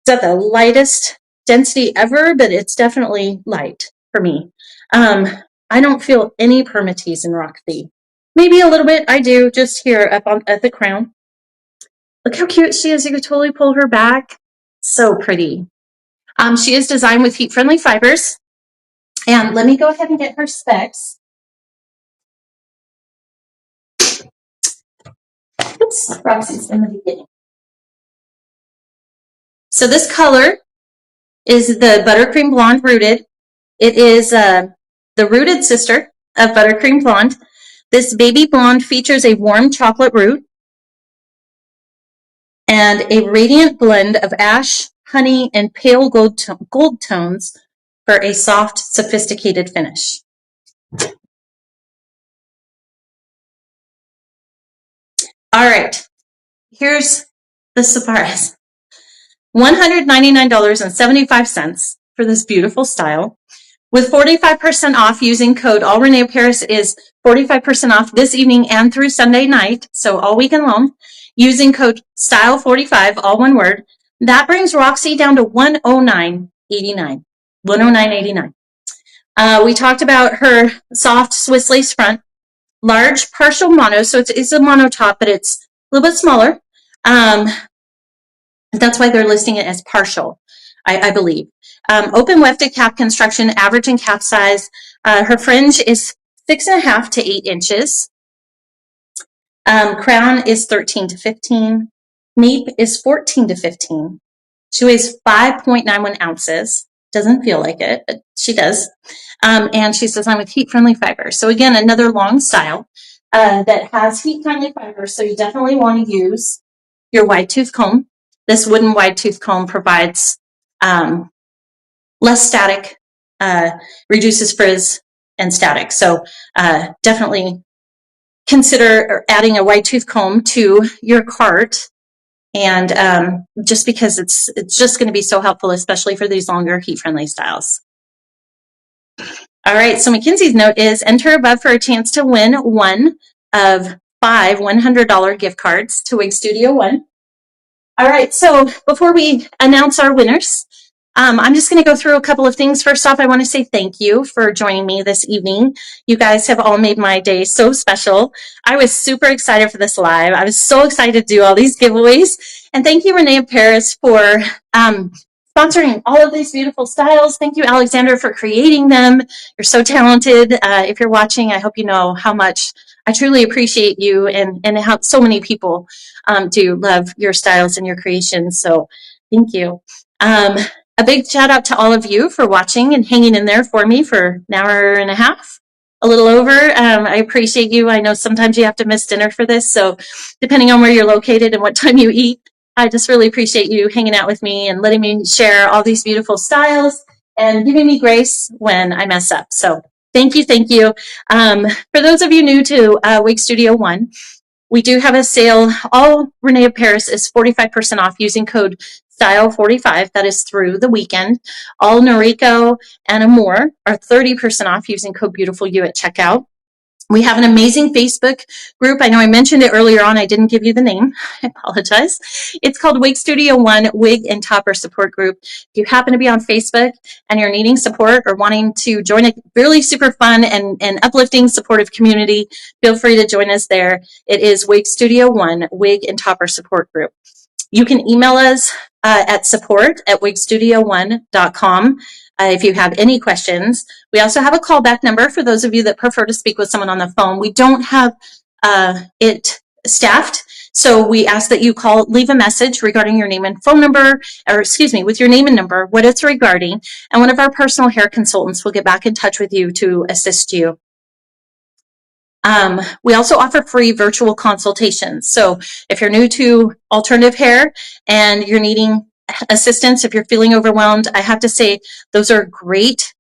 not the lightest density ever, but it's definitely light for me. I don't feel any permatease in Roxy. Maybe a little bit, I do, just here up at the crown. Look how cute she is. You could totally pull her back. So pretty. She is designed with heat-friendly fibers. And let me go ahead and get her specs. Oops, Roxy's in the beginning. So this color is the Buttercream Blonde Rooted. It is the rooted sister of Buttercream Blonde. This baby blonde features a warm chocolate root and a radiant blend of ash, honey, and pale gold tones for a soft, sophisticated finish. All right, here's the surprise. $199.75 for this beautiful style, with 45% off using code all Rene of Paris is 45% off this evening and through Sunday night, so all weekend long, using code STYLE45, all one word. That brings Roxy down to $109.89. $109.89. We talked about her soft Swiss lace front, large partial mono, so it's a mono top, but it's a little bit smaller. That's why they're listing it as partial, I believe. Open wefted cap construction, average in cap size. Her fringe is 6.5 to 8 inches. Crown is 13 to 15. Nape is 14 to 15. She weighs 5.91 ounces. Doesn't feel like it, but she does. And she's designed with heat-friendly fibers. So again, another long style that has heat-friendly fibers. So you definitely want to use your wide tooth comb. This wooden wide tooth comb provides less static, reduces frizz and static. So definitely consider adding a wide tooth comb to your cart And just because it's just going to be so helpful, especially for these longer heat-friendly styles. All right, so Mackenzie's note is enter above for a chance to win one of 5 $100 gift cards to Wig Studio One. All right, so before we announce our winners, I'm just going to go through a couple of things. First off, I want to say thank you for joining me this evening. You guys have all made my day so special. I was super excited for this live. I was so excited to do all these giveaways. And thank you, Rene of Paris, for sponsoring all of these beautiful styles. Thank you, Alexander, for creating them. You're so talented. If you're watching, I hope you know how much I truly appreciate you and how so many people do love your styles and your creations. So thank you. A big shout out to all of you for watching and hanging in there for me for an hour and a half, a little over. I appreciate you. I know sometimes you have to miss dinner for this, so depending on where you're located and what time you eat, I just really appreciate you hanging out with me and letting me share all these beautiful styles and giving me grace when I mess up. So thank you, thank you. For those of you new to Wig Studio One, we do have a sale. All Rene of Paris is 45% off using code STYLE45. That is through the weekend. All Noriko and Amore are 30% off using code BEAUTIFULYOU at checkout. We have an amazing Facebook group. I know I mentioned it earlier on. I didn't give you the name. I apologize. It's called Wig Studio One Wig and Topper Support Group. If you happen to be on Facebook and you're needing support or wanting to join a really super fun and uplifting supportive community, feel free to join us there. It is Wig Studio One Wig and Topper Support Group. You can email us at support@wigstudio1.com if you have any questions. We also have a callback number for those of you that prefer to speak with someone on the phone. We don't have it staffed, so we ask that you leave a message regarding your name and phone number, or excuse me, with your name and number, what it's regarding, and one of our personal hair consultants will get back in touch with you to assist you. We also offer free virtual consultations. So if you're new to alternative hair and you're needing assistance, if you're feeling overwhelmed, I have to say those are great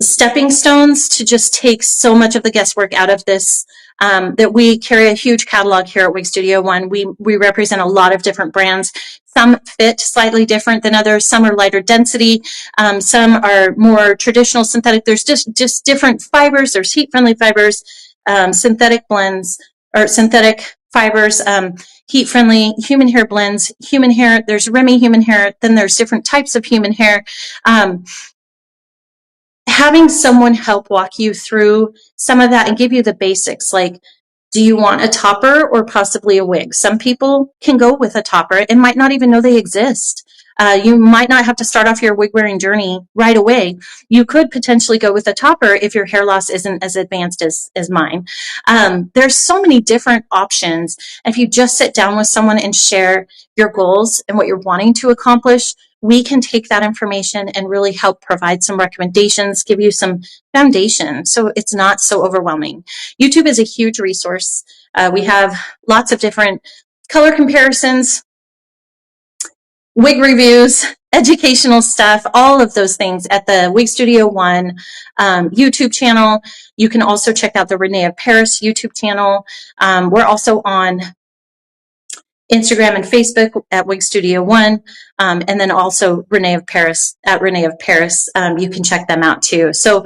stepping stones to just take so much of the guesswork out of this. That we carry a huge catalog here at Wig Studio One. We represent a lot of different brands. Some fit slightly different than others. Some are lighter density. Some are more traditional synthetic. There's just different fibers. There's heat-friendly fibers, synthetic blends, or synthetic fibers, heat-friendly human hair blends, human hair. There's Remy human hair. Then there's different types of human hair. Having someone help walk you through some of that and give you the basics, like, do you want a topper or possibly a wig? Some people can go with a topper and might not even know they exist. You might not have to start off your wig wearing journey right away. You could potentially go with a topper if your hair loss isn't as advanced as mine. There's so many different options. If you just sit down with someone and share your goals and what you're wanting to accomplish, we can take that information and really help provide some recommendations, give you some foundation so it's not so overwhelming. YouTube is a huge resource. We have lots of different color comparisons, wig reviews, educational stuff, all of those things at the Wig Studio One YouTube channel. You can also check out the Rene of Paris YouTube channel. We're also on Instagram and Facebook at Wig Studio One, and then also Rene of Paris at Rene of Paris. You can check them out too. So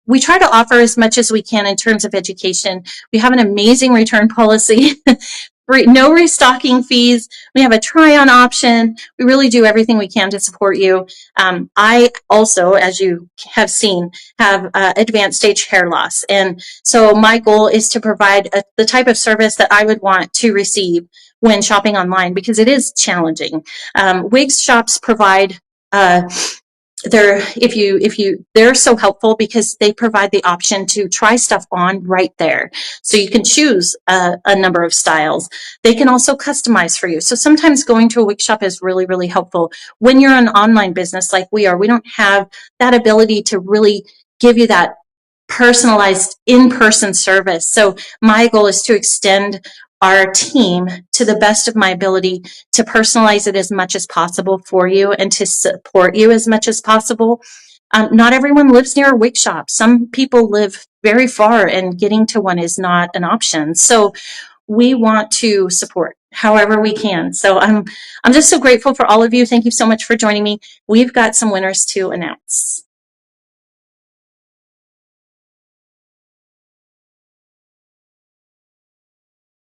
we try to offer as much as we can in terms of education. We have an amazing return policy. No restocking fees. We have a try-on option. We really do everything we can to support you. I also, as you have seen, have advanced stage hair loss. And so my goal is to provide the type of service that I would want to receive when shopping online, because it is challenging. Wig shops provide they're so helpful because they provide the option to try stuff on right there. So you can choose a number of styles. They can also customize for you. So sometimes going to a wig shop is really, really helpful. When you're an online business like we are, we don't have that ability to really give you that personalized in-person service. So my goal is to extend our team to the best of my ability to personalize it as much as possible for you and to support you as much as possible. Not everyone lives near a wig shop. Some people live very far and getting to one is not an option. So we want to support however we can. So I'm just so grateful for all of you. Thank you so much for joining me. We've got some winners to announce.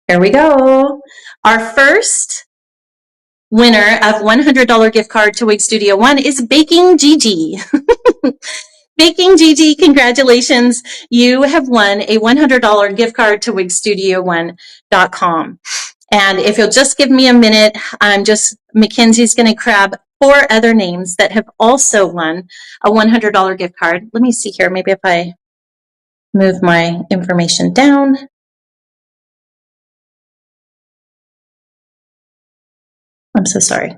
Here we go. Our first winner of $100 gift card to Wig Studio One is Baking Gigi. Baking Gigi, congratulations. You have won a $100 gift card to wigstudio1.com. And if you'll just give me a minute, Mackenzie's going to grab 4 other names that have also won a $100 gift card. Let me see here. Maybe if I move my information down. I'm so sorry.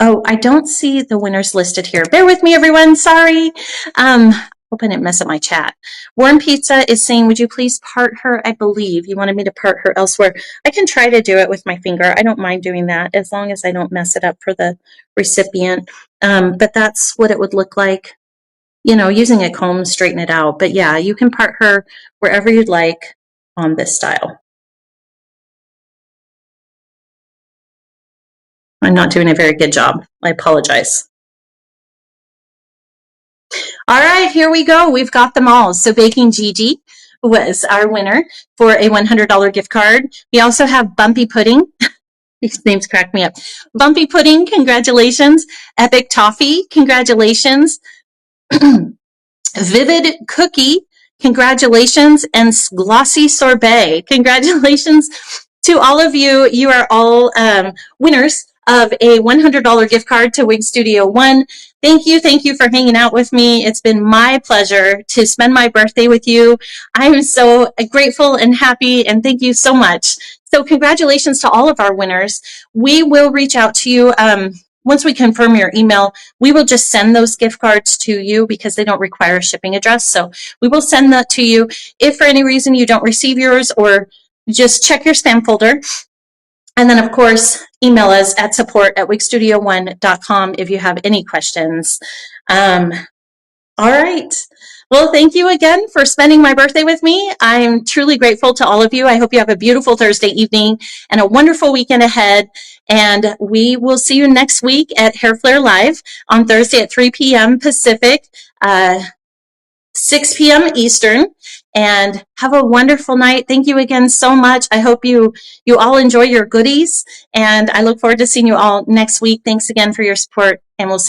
Oh, I don't see the winners listed here. Bear with me, everyone. Sorry. Hope I didn't mess up my chat. Warm Pizza is saying, would you please part her? I believe you wanted me to part her elsewhere. I can try to do it with my finger. I don't mind doing that as long as I don't mess it up for the recipient. But that's what it would look like, you know, using a comb, straighten it out. But yeah, you can part her wherever you'd like on this style. I'm not doing a very good job. I apologize. All right, here we go. We've got them all. So Baking Gigi was our winner for a $100 gift card. We also have Bumpy Pudding. These names crack me up. Bumpy Pudding, congratulations. Epic Toffee, congratulations. Vivid Cookie, congratulations. And Glossy Sorbet, congratulations to all of you. You are all winners of a $100 gift card to Wig Studio One. Thank you for hanging out with me. It's been my pleasure to spend my birthday with you. I'm so grateful and happy, and thank you so much. So congratulations to all of our winners. We will reach out to you once we confirm your email. We will just send those gift cards to you because they don't require a shipping address. So we will send that to you. If for any reason you don't receive yours, or just check your spam folder. And then, of course, email us at support@wigstudio1.com if you have any questions. All right. Well, thank you again for spending my birthday with me. I'm truly grateful to all of you. I hope you have a beautiful Thursday evening and a wonderful weekend ahead. And we will see you next week at Hair Flair Live on Thursday at 3 p.m. Pacific, 6 p.m. Eastern. And have a wonderful night. Thank you again so much. I hope you all enjoy your goodies. And I look forward to seeing you all next week. Thanks again for your support. And we'll see